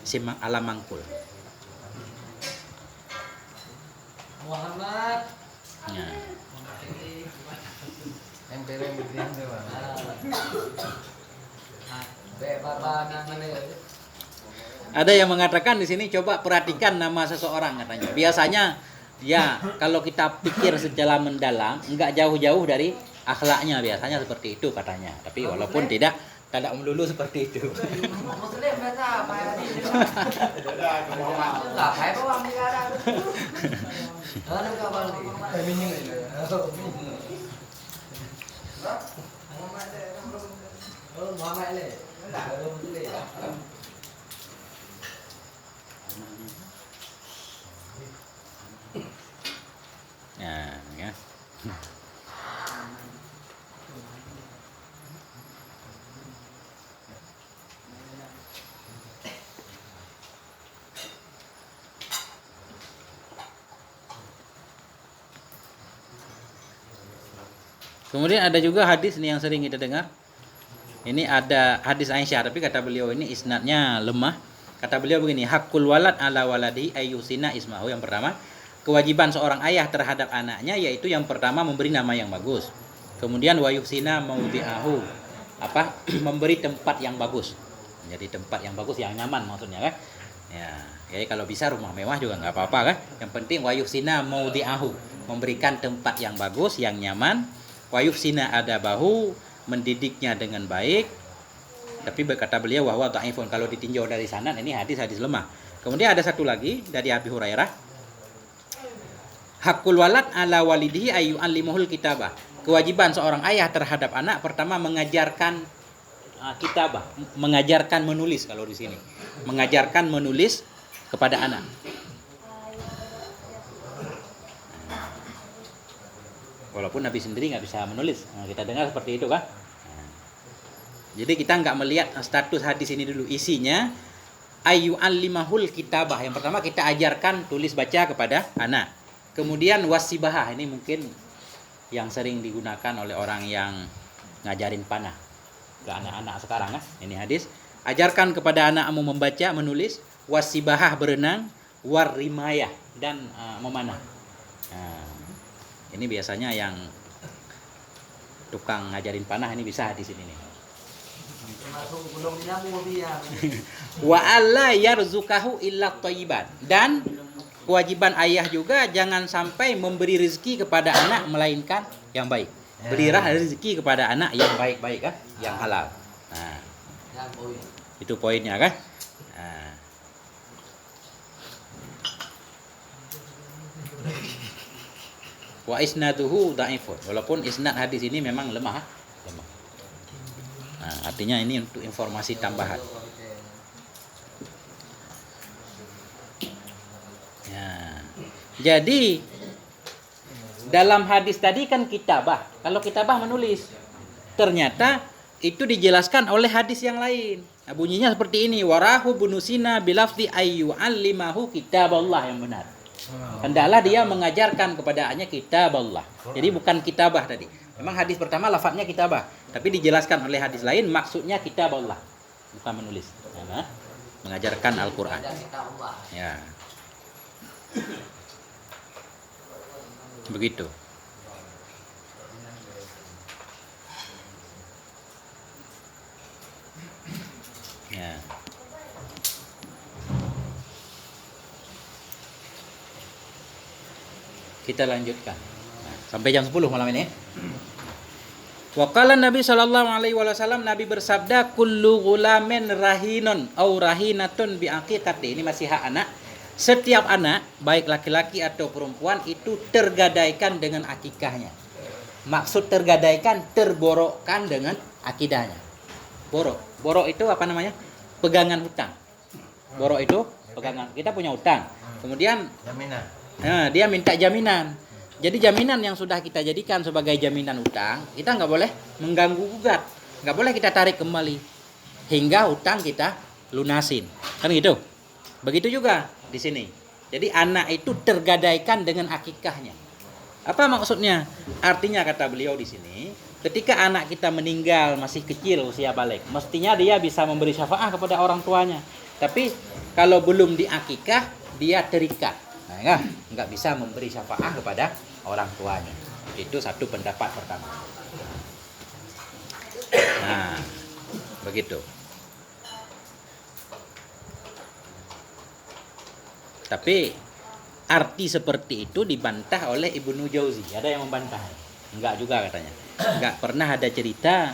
Isim alam mangkul. Muhammad. Ya. Emperor berdiam dewa. Ada yang mengatakan di sini coba perhatikan nama seseorang katanya. Biasanya ya kalau kita pikir secara mendalam enggak jauh-jauh dari akhlaknya, biasanya seperti itu katanya. Tapi walaupun tidak melulu seperti itu. Muslim biasa apa ini? Enggak, kayak bawang negara. Ada kabar nih. Oh, Muhammad le. Enggak, Muslim. Ya. Kemudian ada juga hadis nih yang sering kita dengar. Ini ada hadis Aisyah, tapi kata beliau ini isnadnya lemah. Kata beliau begini, hakul walad ala waladi ayyusina ismahu. Yang pertama, kewajiban seorang ayah terhadap anaknya yaitu yang pertama memberi nama yang bagus. Kemudian wa yuhsina maudhi'ahu, memberi tempat yang bagus. Menjadi tempat yang bagus, yang nyaman maksudnya kan. Ya, jadi kalau bisa rumah mewah juga nggak apa-apa kan. Yang penting wayuhsina maudi'ahu, memberikan tempat yang bagus, yang nyaman. Wayuhsina adabahu, mendidiknya dengan baik. Tapi berkata beliau bahwa dhaifun, kalau ditinjau dari sanad ini hadis lemah. Kemudian ada satu lagi dari Abi Hurairah. Hakul walad ala walidihi ayu alimuhul kitabah. Kewajiban seorang ayah terhadap anak pertama mengajarkan kitabah, mengajarkan menulis kalau di sini. Mengajarkan menulis kepada anak. Walaupun Nabi sendiri nggak bisa menulis. Nah, kita dengar seperti itu kan. Jadi kita nggak melihat status hadis ini dulu. Isinya ayu alimahul kitabah. Yang pertama kita ajarkan tulis baca kepada anak. Kemudian wasibahah, ini mungkin yang sering digunakan oleh orang yang ngajarin panah ke anak-anak sekarang kan. Ini hadis. Ajarkan kepada anakmu membaca, menulis, wasibahah berenang, warimayah dan memanah. Nah, ini biasanya yang tukang ngajarin panah ini bisa hadis ini nih. Masuk gunung nyamuk dia. Wa alla yarzukahu illa thayyiban, dan kewajiban ayah juga jangan sampai memberi rezeki kepada anak melainkan yang baik. Berilah rezeki kepada anak yang baik-baik kan, yang halal. Nah, itu poinnya kan. Nah. Wa isnaduhu dhaifun, walaupun isnad hadis ini memang lemah. Nah, artinya ini untuk informasi tambahan. Ya. Jadi dalam hadis tadi kan kitabah. Kalau kitabah menulis, ternyata itu dijelaskan oleh hadis yang lain. Nah, bunyinya seperti ini, warahu bunusina bilafzi ayyu allimahu kitaballah, yang benar. Hendaklah dia mengajarkan kepadanya kitabullah. Jadi bukan kitabah tadi. Memang hadis pertama lafadznya kitabah, tapi dijelaskan oleh hadis lain maksudnya kitabullah, bukan menulis. Ya, mengajarkan Al-Qur'an. Ya. Begitu. Ya. Kita lanjutkan. Nah, sampai jam 10 malam ini. Wa qala Nabi sallallahu alaihi wasallam, Nabi bersabda, kullu ghulamin rahinun au rahinatun bi aqiqati. Ini masih hak anak. Setiap anak, baik laki-laki atau perempuan, itu tergadaikan dengan akikahnya. Maksud tergadaikan, terborokkan dengan akidahnya. Borok itu apa namanya? Pegangan hutang. Borok itu pegangan. Kita punya hutang. Kemudian Jaminan. nah, dia minta jaminan. Jadi jaminan yang sudah kita jadikan sebagai jaminan hutang, kita nggak boleh mengganggu gugat, nggak boleh kita tarik kembali hingga hutang kita lunasin, kan gitu. Begitu juga di sini. Jadi anak itu tergadaikan dengan akikahnya. Apa maksudnya? Artinya kata beliau di sini, ketika anak kita meninggal masih kecil usia balik, mestinya dia bisa memberi syafaat kepada orang tuanya. Tapi kalau belum diakikah, dia terikat. Nah, nggak bisa memberi syafaat kepada orang tuanya. Itu satu pendapat pertama. Nah, begitu. Tapi arti seperti itu dibantah oleh Ibnu Jauzi. Ada yang membantah? Enggak juga katanya. Enggak pernah ada cerita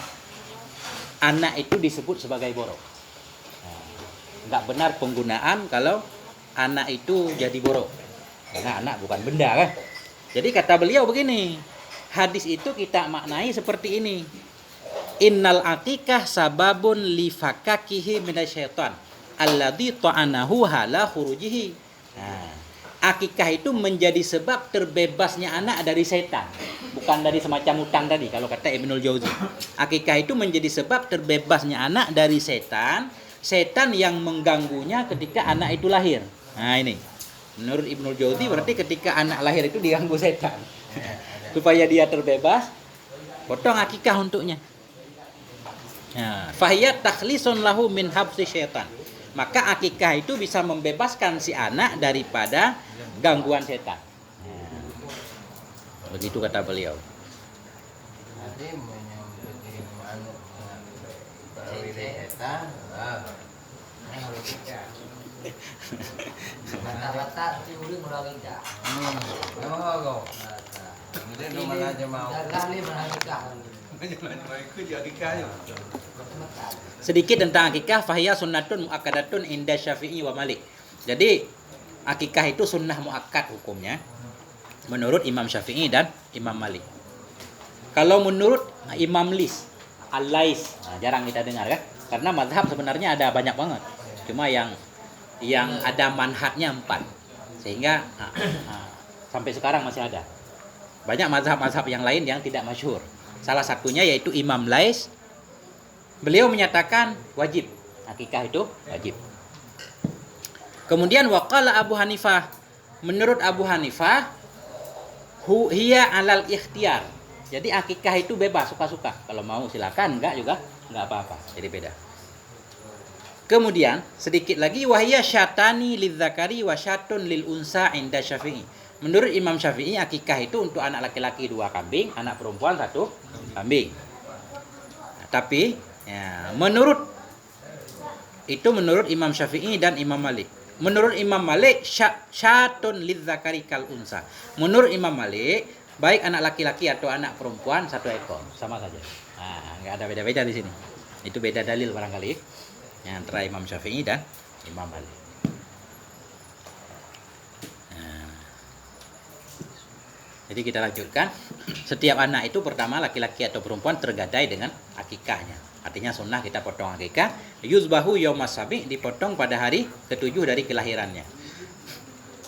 anak itu disebut sebagai borok. Enggak benar penggunaan kalau anak itu jadi borok. Karena anak bukan benda kan. Jadi kata beliau begini, hadis itu kita maknai seperti ini. Innal aqiqah sababun li fakakihi minasyaitan alladzi ta'anahu hala khurujihi. Nah, akikah itu menjadi sebab terbebasnya anak dari setan, bukan dari semacam utang tadi kalau kata Ibnul Jauzi. Akikah itu menjadi sebab terbebasnya anak dari setan yang mengganggunya ketika anak itu lahir. Nah, ini menurut Ibnul Jauzi berarti ketika anak lahir itu diganggu setan. Supaya dia terbebas, potong akikah untuknya. Nah, fahiyat takhlisun lahu min habsi syaitan. Maka akikah itu bisa membebaskan si anak daripada gangguan setan. Begitu kata beliau. Jadi menyambut iman dari setan. Batan. Bata-bata si uli mulai dah. Oh, go. Kemudian nomor aja mau. Kali menakikah. Sedikit tentang akikah, fahiya sunnatun muakkadatun inda Syafi'i wa Malik. Jadi akikah itu sunnah muakkad hukumnya menurut Imam Syafi'i dan Imam Malik. Kalau menurut Imam Al-Lais, jarang kita dengar kan? Karena mazhab sebenarnya ada banyak banget. Cuma yang ada manhatnya 4. Sehingga sampai sekarang masih ada. Banyak mazhab-mazhab yang lain yang tidak masyhur. Salah satunya yaitu Imam Lais. Beliau menyatakan wajib. Akikah itu wajib. Kemudian waqala Abu Hanifah. Menurut Abu Hanifah, hiya alal ikhtiyar. Jadi akikah itu bebas, suka-suka. Kalau mau silakan, enggak juga enggak apa-apa. Jadi beda. Kemudian sedikit lagi wahiyya syatani lidzakari wa syatun lil unsa inda Syafi'i. Menurut Imam Syafi'i akikah itu untuk anak laki-laki 2 kambing, anak perempuan 1 kambing. Nah, tapi ya, menurut Imam Syafi'i dan Imam Malik. Menurut Imam Malik syatun lidzakari kal unsa. Menurut Imam Malik baik anak laki-laki atau anak perempuan 1 ekor, sama saja. Nah, enggak ada beda-beda di sini. Itu beda dalil barangkali ya, antara Imam Syafi'i dan Imam Malik. Nah, jadi kita lanjutkan. Setiap anak itu pertama laki-laki atau perempuan tergadai dengan akikahnya. Artinya sunnah kita potong akikah. Yuzbahu yaumas sabi, dipotong pada hari ke-7 dari kelahirannya.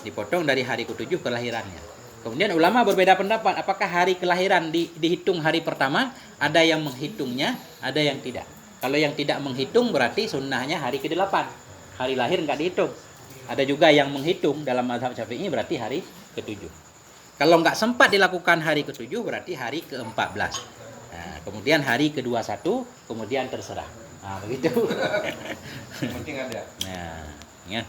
Dipotong dari hari ke-7 kelahirannya. Kemudian ulama berbeda pendapat, apakah hari kelahiran dihitung hari pertama? Ada yang menghitungnya, ada yang tidak. Kalau yang tidak menghitung berarti sunnahnya hari ke-8. Hari lahir enggak dihitung. Ada juga yang menghitung dalam mazhab Syafi'i berarti hari ke-7. Kalau enggak sempat dilakukan hari ke-7 berarti hari ke-14. Nah, kemudian hari ke-21, kemudian terserah. Nah, begitu. Penting ada. Nah, ya.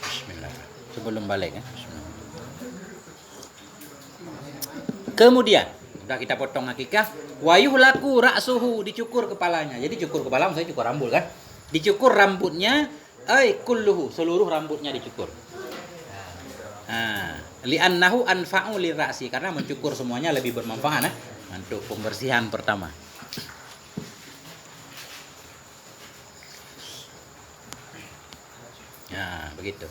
Bismillah. Sebelum balik ya. Bismillah. Kemudian udah kita potong akikah, wayuhlaku ra'suhu, dicukur kepalanya. Jadi cukur kepala maksudnya cukur rambut kan? Dicukur rambutnya, kulluhu, seluruh rambutnya dicukur. Nah, li'annahu anfa'u lira'si, karena mencukur semuanya lebih bermanfaat untuk pembersihan pertama. Nah, begitu.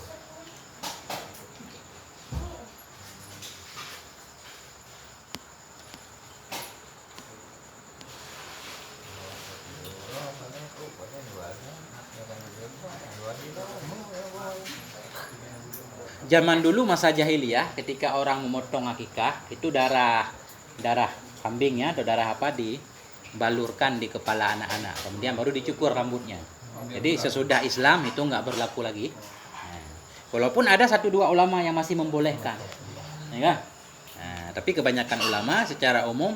Zaman dulu masa jahiliyah ketika orang memotong akikah itu darah kambingnya atau darah apa dibalurkan di kepala anak-anak, kemudian baru dicukur rambutnya. Jadi sesudah Islam itu nggak berlaku lagi. Nah, walaupun ada 1-2 ulama yang masih membolehkan, ya. Nah, tapi kebanyakan ulama secara umum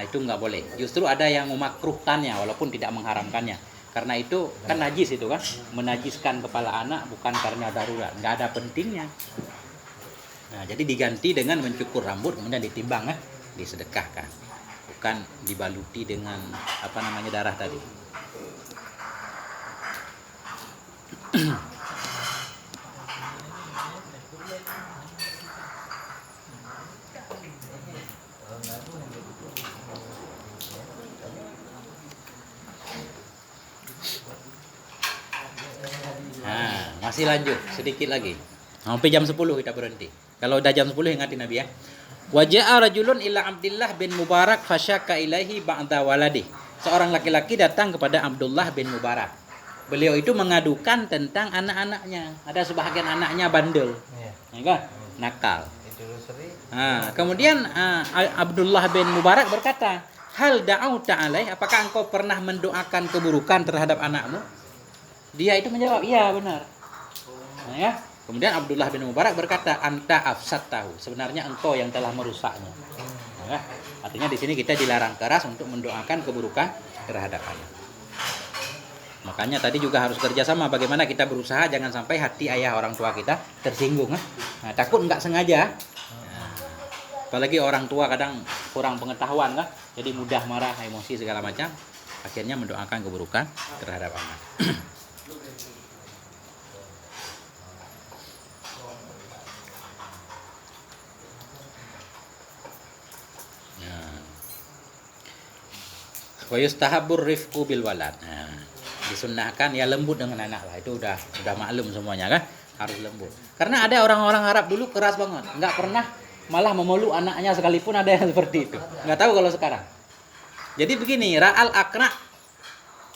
itu nggak boleh. Justru ada yang memakruhkannya walaupun tidak mengharamkannya. Karena itu kan najis itu kan, menajiskan kepala anak bukan karena darurat, nggak ada pentingnya. Nah, jadi diganti dengan mencukur rambut kemudian ditimbang disedekahkan, bukan dibaluti dengan darah tadi. Masih lanjut sedikit lagi. Sampai jam 10 kita berhenti. Kalau udah jam 10 ingatin Nabi ya. Waja'a rajulun ila Abdullah bin Mubarak fasyaka ilaihi ba'da waladi. Seorang laki-laki datang kepada Abdullah bin Mubarak. Beliau itu mengadukan tentang anak-anaknya. Ada sebahagian anaknya bandel. Ya kan? Nakal. Nah, kemudian Abdullah bin Mubarak berkata, "Hal da'auta alaih, apakah engkau pernah mendoakan keburukan terhadap anakmu?" Dia itu menjawab, "Iya, benar." Nah, ya. Kemudian Abdullah bin Mubarak berkata, "Anta afsad tahu." Sebenarnya engkau yang telah merusaknya. Nah, ya. Artinya di sini kita dilarang keras untuk mendoakan keburukan terhadap anak. Makanya tadi juga harus kerjasama. Bagaimana kita berusaha jangan sampai hati ayah orang tua kita tersinggung. Nah, takut nggak sengaja. Nah, Apalagi orang tua kadang kurang pengetahuan kan, jadi mudah marah, emosi segala macam. Akhirnya mendoakan keburukan terhadap anak. Wa yustahabur rifqu bil walad. Nah, disunnahkan ya lembut dengan anak lah. Itu udah maklum semuanya kan, harus lembut. Karena ada orang-orang Arab dulu keras banget, nggak pernah malah memeluk anaknya sekalipun, ada yang seperti itu. Nggak tahu kalau sekarang. Jadi begini, Ra'al Aqra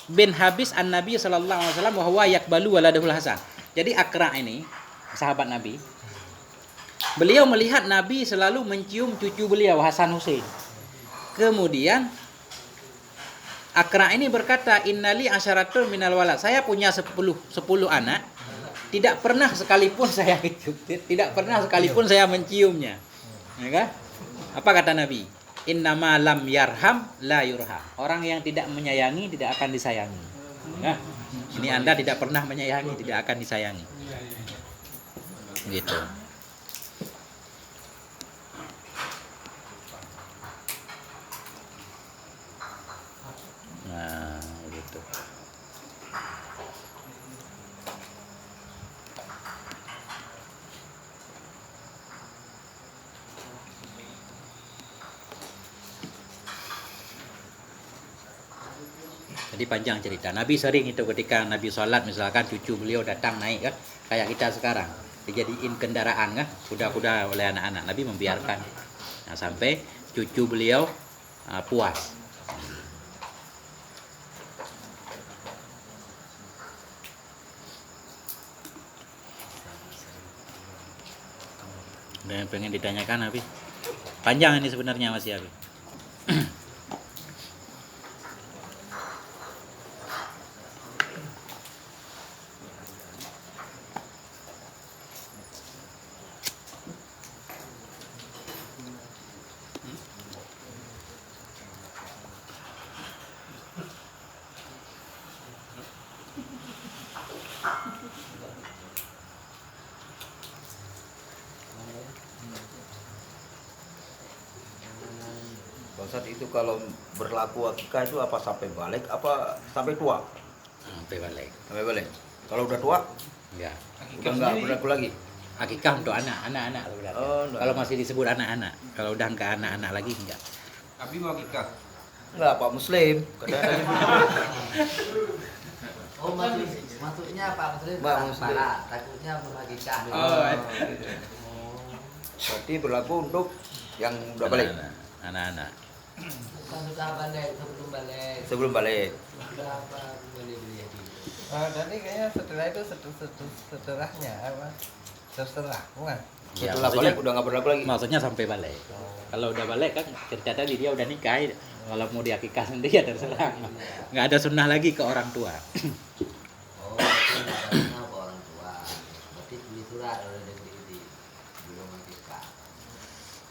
bin Habis an-Nabi sallallahu alaihi wasallam wa huwa yaqbalu waladahul Hasan. Jadi Aqra ini sahabat Nabi. Beliau melihat Nabi selalu mencium cucu beliau Hasan Hussein. Kemudian Aqra ini berkata, innali asyaratun minal walad. Saya punya 10 anak, tidak pernah sekalipun saya saya menciumnya. Ya kan? Apa kata Nabi? Innama lam yarham la yurham. Orang yang tidak menyayangi tidak akan disayangi. Ya. Ini Anda tidak pernah menyayangi, tidak akan disayangi. Gitu. Nah, gitu. Jadi panjang cerita. Nabi sering itu ketika Nabi sholat misalkan cucu beliau datang naik kan, kayak kita sekarang dijadiin kendaraan kan, kuda-kuda oleh anak-anak. Nabi membiarkan. Nah, sampai cucu beliau puas. Ada yang pengen ditanyakan Abi? Panjang ini sebenarnya masih Abi. Bangsat itu kalau berlaku akikah itu apa sampai balik apa sampai tua? Sampai balik. Sampai balik. Kalau udah tua Enggak. udah nggak berlaku lagi. Akikah untuk anak-anak sebenarnya. Oh, enggak. Kalau masih disebut anak-anak, kalau udah ke anak-anak lagi enggak. Abi mau akikah? Enggak, Pak Muslim. Kadang-kadang Oh, maksudnya Pak Muslim Pak Muslim. parah, takutnya membagikan. berarti berlaku untuk yang udah balik. Anak-anak. Bukan sudah balik, sebelum balik. Sebelum balik. Sudah apa boleh beli lagi. Nanti kayaknya setelah itu setelahnya apa? Terserah, bukan? Ya, Setelah maksudnya- balik udah nggak berlaku lagi. Maksudnya sampai balik. Kalau udah balik kan cerita tadi dia udah nikah. Kalau mau diakikah sendiri ya terserah. Nggak ada sunnah lagi ke orang tua. Oh, itu karena ke orang tua. Berarti beli surat oleh negeri belum akikah.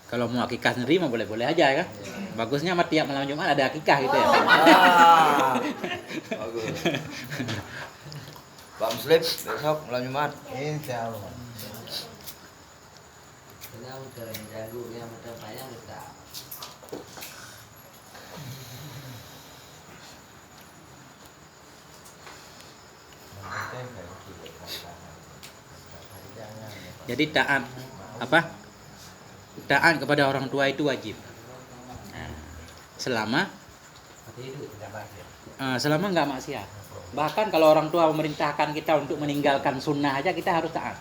Kalau mau akikah sendiri mah boleh-boleh aja kan. Bagusnya mah tiap malam Jumat ada akikah gitu ya. Ah, bagus. Pak Muslim besok malam Jumat. Insya Allah. Karena udah jago yang macam panjang kita. Jadi taat apa? Taat kepada orang tua itu wajib. Nah, selama selama nggak maksiat. Bahkan kalau orang tua memerintahkan kita untuk meninggalkan sunnah aja kita harus taat.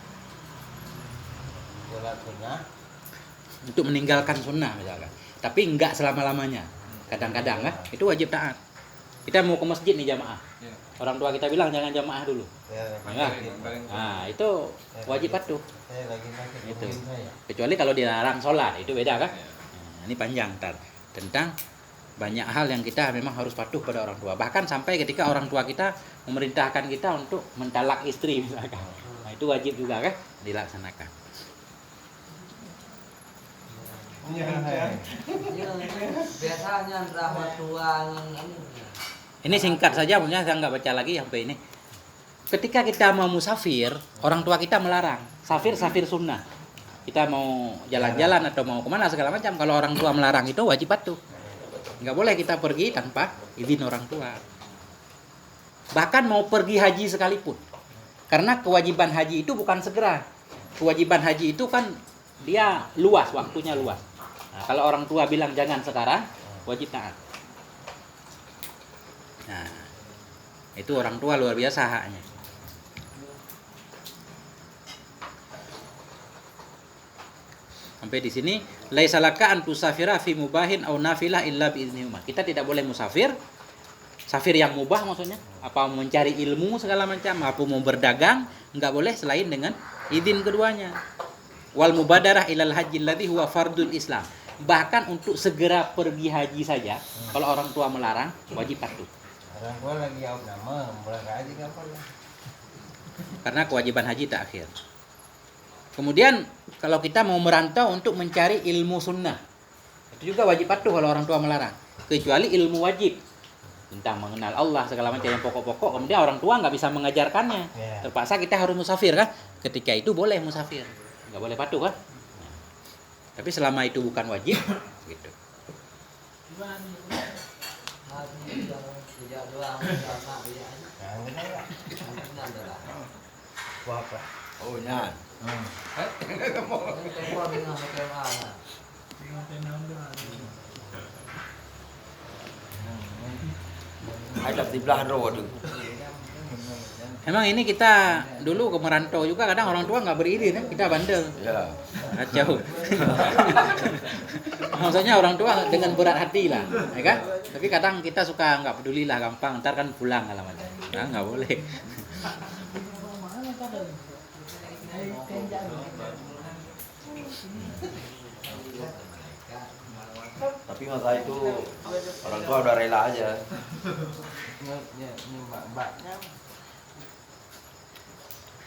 Untuk meninggalkan sunnah misalkan. Tapi nggak selama-lamanya. Kadang-kadang kan itu wajib taat. Kita mau ke masjid nih jamaah. Orang tua kita bilang jangan jamaah dulu. Nah, itu wajib patuh. Itu. Kecuali kalau dilarang sholat, itu beda kan? Nah, ini panjang ntar. Tentang banyak hal yang kita memang harus patuh pada orang tua. Bahkan sampai ketika orang tua kita memerintahkan kita untuk mentalak istri misalkan. Nah, itu wajib juga kan dilaksanakan. Iya, biasanya drama tua ini. Ini singkat saja, maksudnya saya nggak baca lagi sampai ini. Ketika kita mau musafir, orang tua kita melarang. Safir sunnah. kita mau jalan-jalan atau mau kemana segala macam, kalau orang tua melarang itu wajib patuh. Nggak boleh kita pergi tanpa izin orang tua. Bahkan mau pergi haji sekalipun. Karena kewajiban haji itu bukan segera. Kewajiban haji itu kan dia luas, waktunya luas. Nah, kalau orang tua bilang jangan sekarang, wajib taat. Nah, itu orang tua luar biasa haknya. Sampai di sini, laisa laka an tusafira fi mubahin au nafilah illa bi idznihuma. Kita tidak boleh musafir. Safir yang mubah maksudnya, apa mencari ilmu segala macam, apa mau berdagang, enggak boleh selain dengan izin keduanya. Wal mubadarah ilal haji alladhi huwa fardul Islam. Bahkan untuk segera pergi haji saja, kalau orang tua melarang, wajib patuh. Orang tua lagi jawab nama, berangkat haji kapan lah? Karena kewajiban haji tak akhir. Kemudian kalau kita mau merantau untuk mencari ilmu sunnah, itu juga wajib patuh kalau orang tua melarang. Kecuali ilmu wajib, tentang mengenal Allah segala macam yang pokok-pokok, kemudian orang tua nggak bisa mengajarkannya. Terpaksa kita harus musafir kan? Ketika itu boleh musafir, nggak boleh patuh kan? Tapi selama itu bukan wajib, gitu. Apa? Oh, nyan. Ada di belah road tu. Emang ini kita dulu ke merantau juga kadang orang tua nggak berizin, kita bandel, Ya. kacau. Maksudnya orang tua dengan berat hati lah, ya kan? Tapi kadang kita suka nggak peduli lah, gampang, ntar kan pulang alamatnya. Nah, nggak boleh. Tapi masa itu orang tua udah rela aja. Mbak-mbaknya.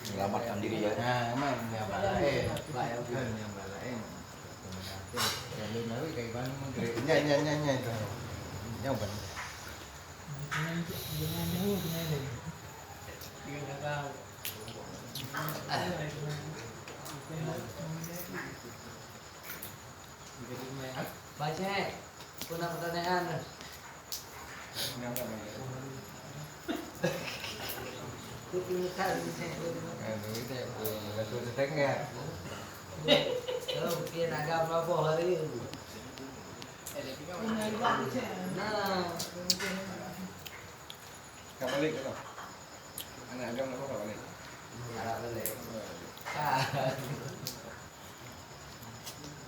Menyelamatkan diri ya. Nah, emang yang balain. Yang balain. Jadi nabi kayak mana menteri? Nyanyi itu. Yang benar. Baca, punya pertanyaan. Kalau bikin agam apa hari ini? Nah, Kabalik itu. Anak agam apa kabalik? harap balik.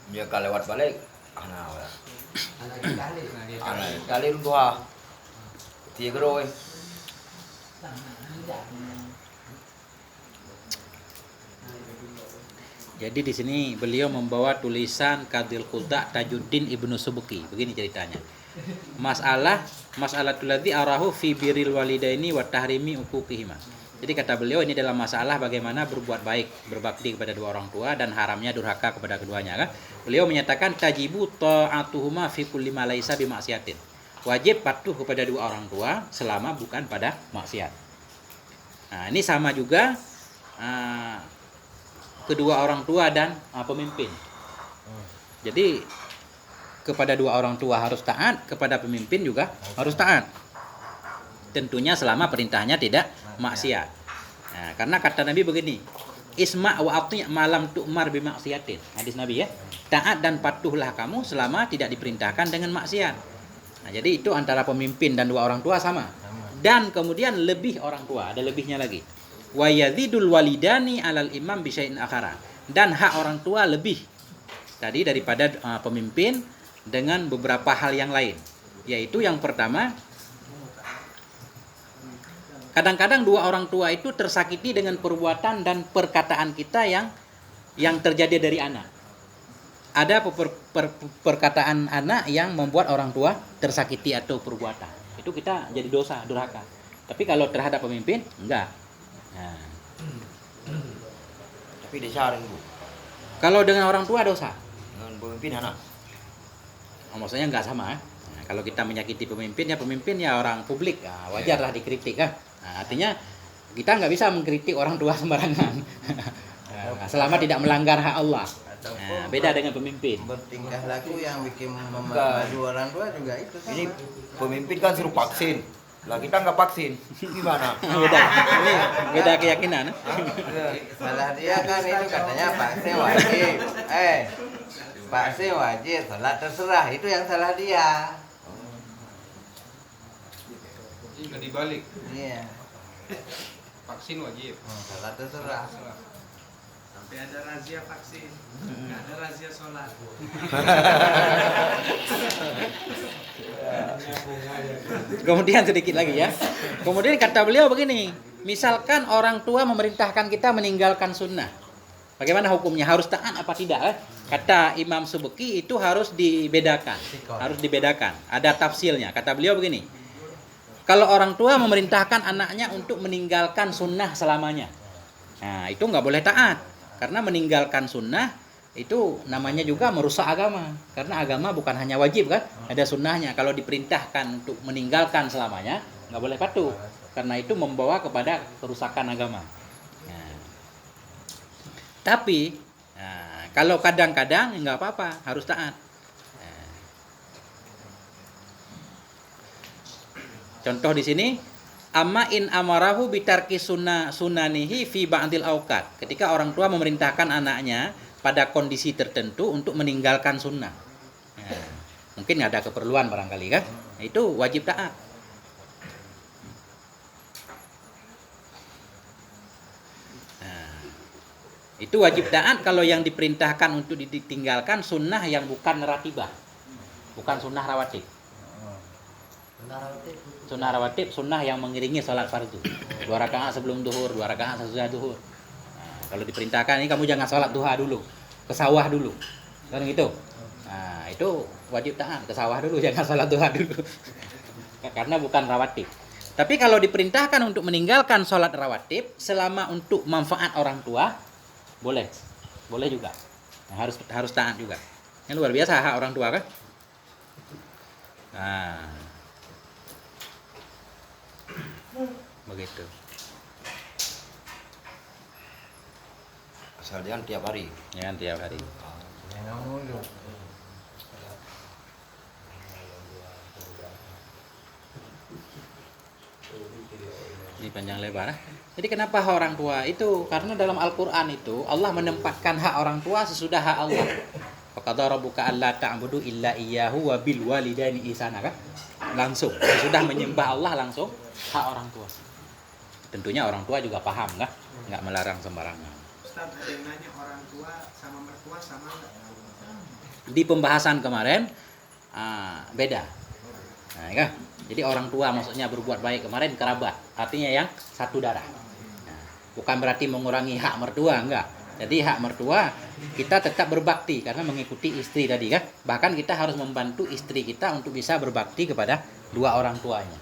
Dia kalau lewat balik, anak lah. Anak kali. Anak kali tua. Tiga geroi. Jadi di sini beliau membawa tulisan Qadil Qudha Tajuddin Ibnu Subki. Begini ceritanya. Mas'alatul ladzi arahu fi birril walidaini wa tahrimi uquqihima. Jadi kata beliau ini adalah masalah bagaimana berbuat baik, berbakti kepada dua orang tua dan haramnya durhaka kepada keduanya kan. Beliau menyatakan tajibu ta'atuhuma fi kulli ma laisa bi maksiatin. Wajib patuh kepada dua orang tua selama bukan pada maksiat. Nah, ini sama juga kedua orang tua dan pemimpin. Jadi kepada dua orang tua harus taat, kepada pemimpin juga harus taat. Tentunya selama perintahnya tidak maksiat. Nah, karena kata Nabi begini, isma wa ati' malam tu'mar bi maksiatin. Hadis Nabi ya. Taat dan patuhlah kamu selama tidak diperintahkan dengan maksiat. Nah, jadi itu antara pemimpin dan dua orang tua sama. Dan kemudian lebih orang tua, ada lebihnya lagi. Wa yazidul walidani alal imam bi syai'in akhara. Dan hak orang tua lebih tadi daripada pemimpin dengan beberapa hal yang lain. Yaitu yang pertama, kadang-kadang dua orang tua itu tersakiti dengan perbuatan dan perkataan kita yang terjadi dari anak. Ada perkataan anak yang membuat orang tua tersakiti atau perbuatan. Itu kita jadi dosa, durhaka. Tapi kalau terhadap pemimpin, enggak. Nah. Tapi disaring bu. Kalau dengan orang tua dosa. Dengan pemimpin anak. Maksudnya enggak sama. Nah, kalau kita menyakiti pemimpin ya orang publik. Nah, wajarlah dikritik kan. Nah, artinya kita nggak bisa mengkritik orang tua sembarangan. Nah, selama tidak melanggar hak Allah. Nah, beda dengan pemimpin. Bertingkah laku yang bikin memadu orang tua juga itu sama. Ini pemimpin kan suruh vaksin. Lah kita nggak vaksin. Gimana? Beda. Ini beda keyakinan. Salah dia kan itu katanya vaksin wajib. Vaksin wajib, sholat terserah. Itu yang salah dia. Nggak dibalik. Iya. Vaksin wajib. Sholat terserah. Sampai ada razia vaksin, nggak ada razia sholat. Kemudian sedikit lagi ya. Kemudian kata beliau begini, misalkan orang tua memerintahkan kita meninggalkan sunnah, bagaimana hukumnya? Harus taat apa tidak? Kata Imam Subeki itu harus dibedakan, Ada tafsirnya. Kata beliau begini, kalau orang tua memerintahkan anaknya untuk meninggalkan sunnah selamanya, nah itu nggak boleh taat, karena meninggalkan sunnah itu namanya juga merusak agama. Karena agama bukan hanya wajib kan, ada sunnahnya. Kalau diperintahkan untuk meninggalkan selamanya, nggak boleh patuh, karena itu membawa kepada kerusakan agama. Nah, tapi kalau kadang-kadang nggak apa-apa, harus taat. Nah, contoh di sini, amma in amarahu bitarki sunanihi fi ba'dil auqat. Ketika orang tua memerintahkan anaknya pada kondisi tertentu untuk meninggalkan sunnah. Nah, mungkin ada keperluan barangkali kan? Nah, itu wajib taat. Nah, itu wajib taat kalau yang diperintahkan untuk ditinggalkan sunnah yang bukan ratibah, bukan sunnah rawatib. Sunnah rawatib, sunnah yang mengiringi sholat fardu. 2 rakaat sebelum duhur, 2 rakaat sesudah duhur. Nah, kalau diperintahkan ini kamu jangan sholat duha dulu, ke sawah dulu, kan gitu. Nah, itu wajib taat, ke sawah dulu, jangan sholat duha dulu. Karena bukan rawatib. Tapi kalau diperintahkan untuk meninggalkan sholat rawatib selama untuk manfaat orang tua, boleh juga. Nah, harus taat juga. Ini luar biasa hak orang tua kan. Nah, begitu. Asal jangan tiap hari. Ya, tiap hari. Jangan mulu. Ini panjang lebar. Jadi kenapa hak orang tua itu? Karena dalam Al-Quran itu Allah menempatkan hak orang tua sesudah hak Allah. Faqadha rabbuka alla ta'budu illa iyyahu wa bil walidaini ihsana kan? Langsung sudah menyembah Allah, langsung hak orang tua. Tentunya orang tua juga paham kan? Nggak melarang sembarangan. Ustaz, ada yang nanya orang tua sama mertua sama nggak? Di pembahasan kemarin beda. Nah, kan? Jadi orang tua maksudnya berbuat baik kemarin kerabat, artinya yang satu darah. Nah, bukan berarti mengurangi hak mertua, enggak. Jadi hak mertua kita tetap berbakti karena mengikuti istri tadi kan. Bahkan kita harus membantu istri kita untuk bisa berbakti kepada dua orang tuanya.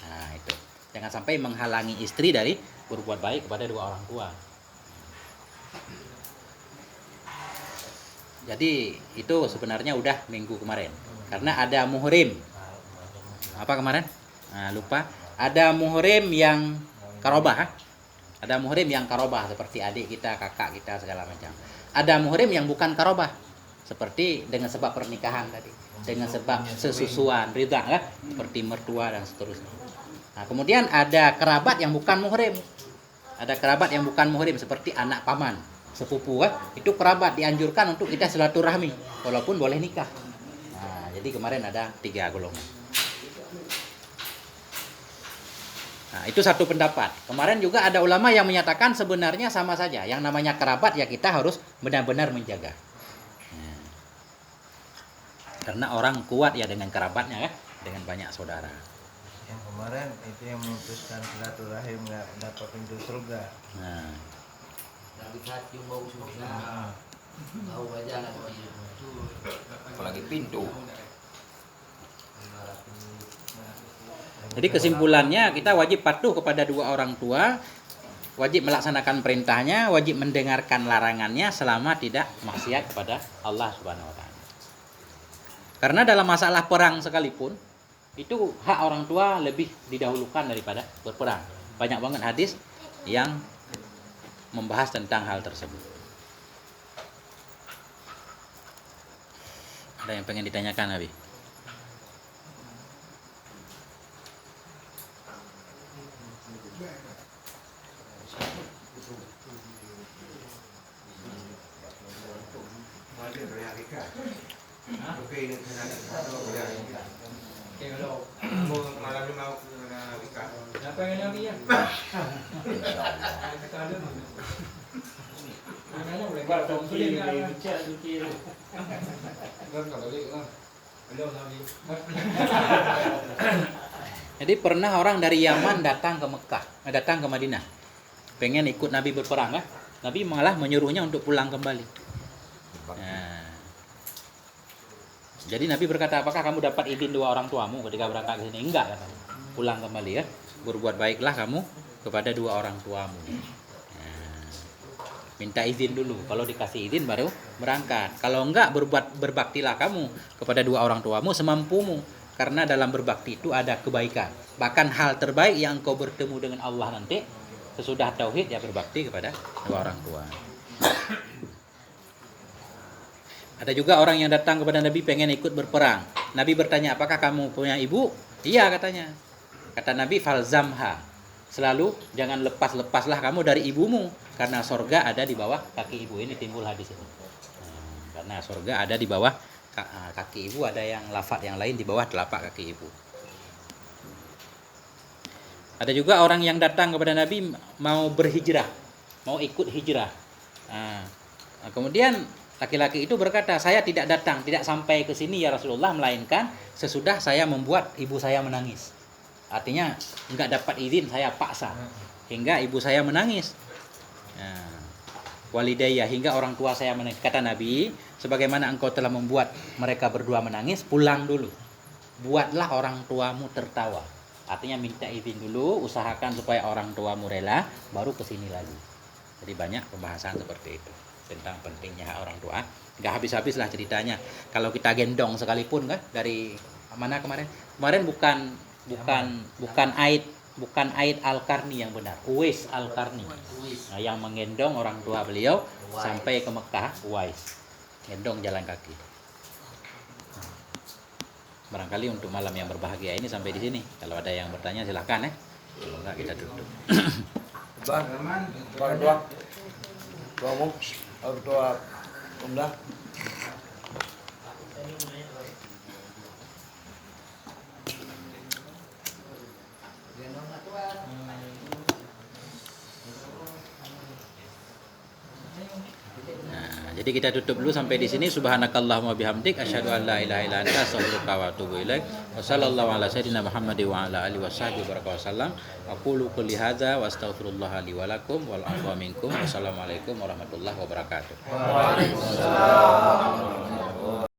Nah, itu. Jangan sampai menghalangi istri dari berbuat baik kepada dua orang tua. Jadi itu sebenarnya udah minggu kemarin. Karena ada muhrim. Apa kemarin? Nah, lupa. Ada muhrim yang karobah. Ada muhrim yang karobah seperti adik kita, kakak kita segala macam. Ada muhrim yang bukan karobah seperti dengan sebab pernikahan tadi, dengan sebab sesusuan, ridha lah, seperti mertua dan seterusnya. Nah, kemudian ada kerabat yang bukan muhrim. Ada kerabat yang bukan muhrim seperti anak paman, sepupu kan? Itu kerabat dianjurkan untuk kita silaturahmi walaupun boleh nikah. Nah, jadi kemarin ada 3 golongan. Nah, itu satu pendapat. Kemarin juga ada ulama yang menyatakan sebenarnya sama saja. Yang namanya kerabat ya kita harus benar-benar menjaga. Nah, karena orang kuat ya dengan kerabatnya kan, dengan banyak saudara. Yang kemarin itu yang memutuskan silaturahim nggak dapat pintu surga. Nah, Nggak bisa cium bau surga. Bau aja nggak mau cium. Apalagi pintu. jadi kesimpulannya kita wajib patuh kepada dua orang tua, wajib melaksanakan perintahnya, wajib mendengarkan larangannya selama tidak maksiat kepada Allah Subhanahu wa taala. Karena dalam masalah perang sekalipun itu hak orang tua lebih didahulukan daripada berperang. Banyak banget hadis yang membahas tentang hal tersebut. Ada yang pengen ditanyakan Nabi? Kalau mau malam ni mau ke Amerika. Siapa yang lagi ya? Kita ada mana? Anaknya boleh potong tu dia kan. Kan kalau balik kan. Belum lagi. Jadi pernah orang dari Yaman datang ke Mekah, datang ke Madinah, pengen ikut Nabi berperang kan? Nabi malah menyuruhnya untuk pulang kembali. Nah, jadi Nabi berkata, apakah kamu dapat izin dua orang tuamu ketika berangkat ke sini? Enggak katanya. Pulang kembali ya. Berbuat baiklah kamu kepada dua orang tuamu. Nah, minta izin dulu. Kalau dikasih izin baru berangkat. Kalau enggak, berbaktilah kamu kepada dua orang tuamu semampumu. Karena dalam berbakti itu ada kebaikan. Bahkan hal terbaik yang engkau bertemu dengan Allah nanti sesudah tauhid ya berbakti kepada dua orang tua. Ada juga orang yang datang kepada Nabi pengen ikut berperang. Nabi bertanya, apakah kamu punya ibu? Iya katanya. Kata Nabi, falzamha. Selalu jangan lepas-lepaslah kamu dari ibumu. Karena sorga ada di bawah kaki ibu. Ini timbul hadis ini. Karena sorga ada di bawah kaki ibu. Ada yang lafaz yang lain di bawah telapak kaki ibu. Ada juga orang yang datang kepada Nabi mau berhijrah. Mau ikut hijrah. Kemudian laki-laki itu berkata, saya tidak datang, tidak sampai ke sini ya Rasulullah, melainkan sesudah saya membuat ibu saya menangis. Artinya enggak dapat izin, saya paksa hingga ibu saya menangis. Walidayya, hingga orang tua saya menangis. Kata Nabi, sebagaimana engkau telah membuat mereka berdua menangis, pulang dulu. Buatlah orang tuamu tertawa. Artinya minta izin dulu, usahakan supaya orang tuamu rela, baru ke sini lagi. Jadi banyak pembahasan seperti itu tentang pentingnya hak orang tua. Nggak habis-habis lah ceritanya. Kalau kita gendong sekalipun kan dari mana kemarin? Kemarin bukan Aid Al-Qarni yang benar, Uwais Al-Qarni. Nah, yang menggendong orang tua beliau sampai ke Mekah, Uwais. Gendong jalan kaki. Barangkali untuk malam yang berbahagia ini sampai di sini. Kalau ada yang bertanya silakan ya. Kalau enggak kita tutup. Bang, orang tua, tuamu, orang tua Bunda. Jadi kita tutup dulu sampai di sini. Subhanakallahumma bihamdik asyhadu an la ilaha illa anta astaghfiruka wa atubu ilaik. Wa sallallahu ala sayyidina Muhammad wa ala alihi washabihi wasallam. Aqulu qouli hadza wa astaghfirullah li wa lakum wal afwa minkum. Wassalamualaikum warahmatullahi wabarakatuh. Waalaikumsalam.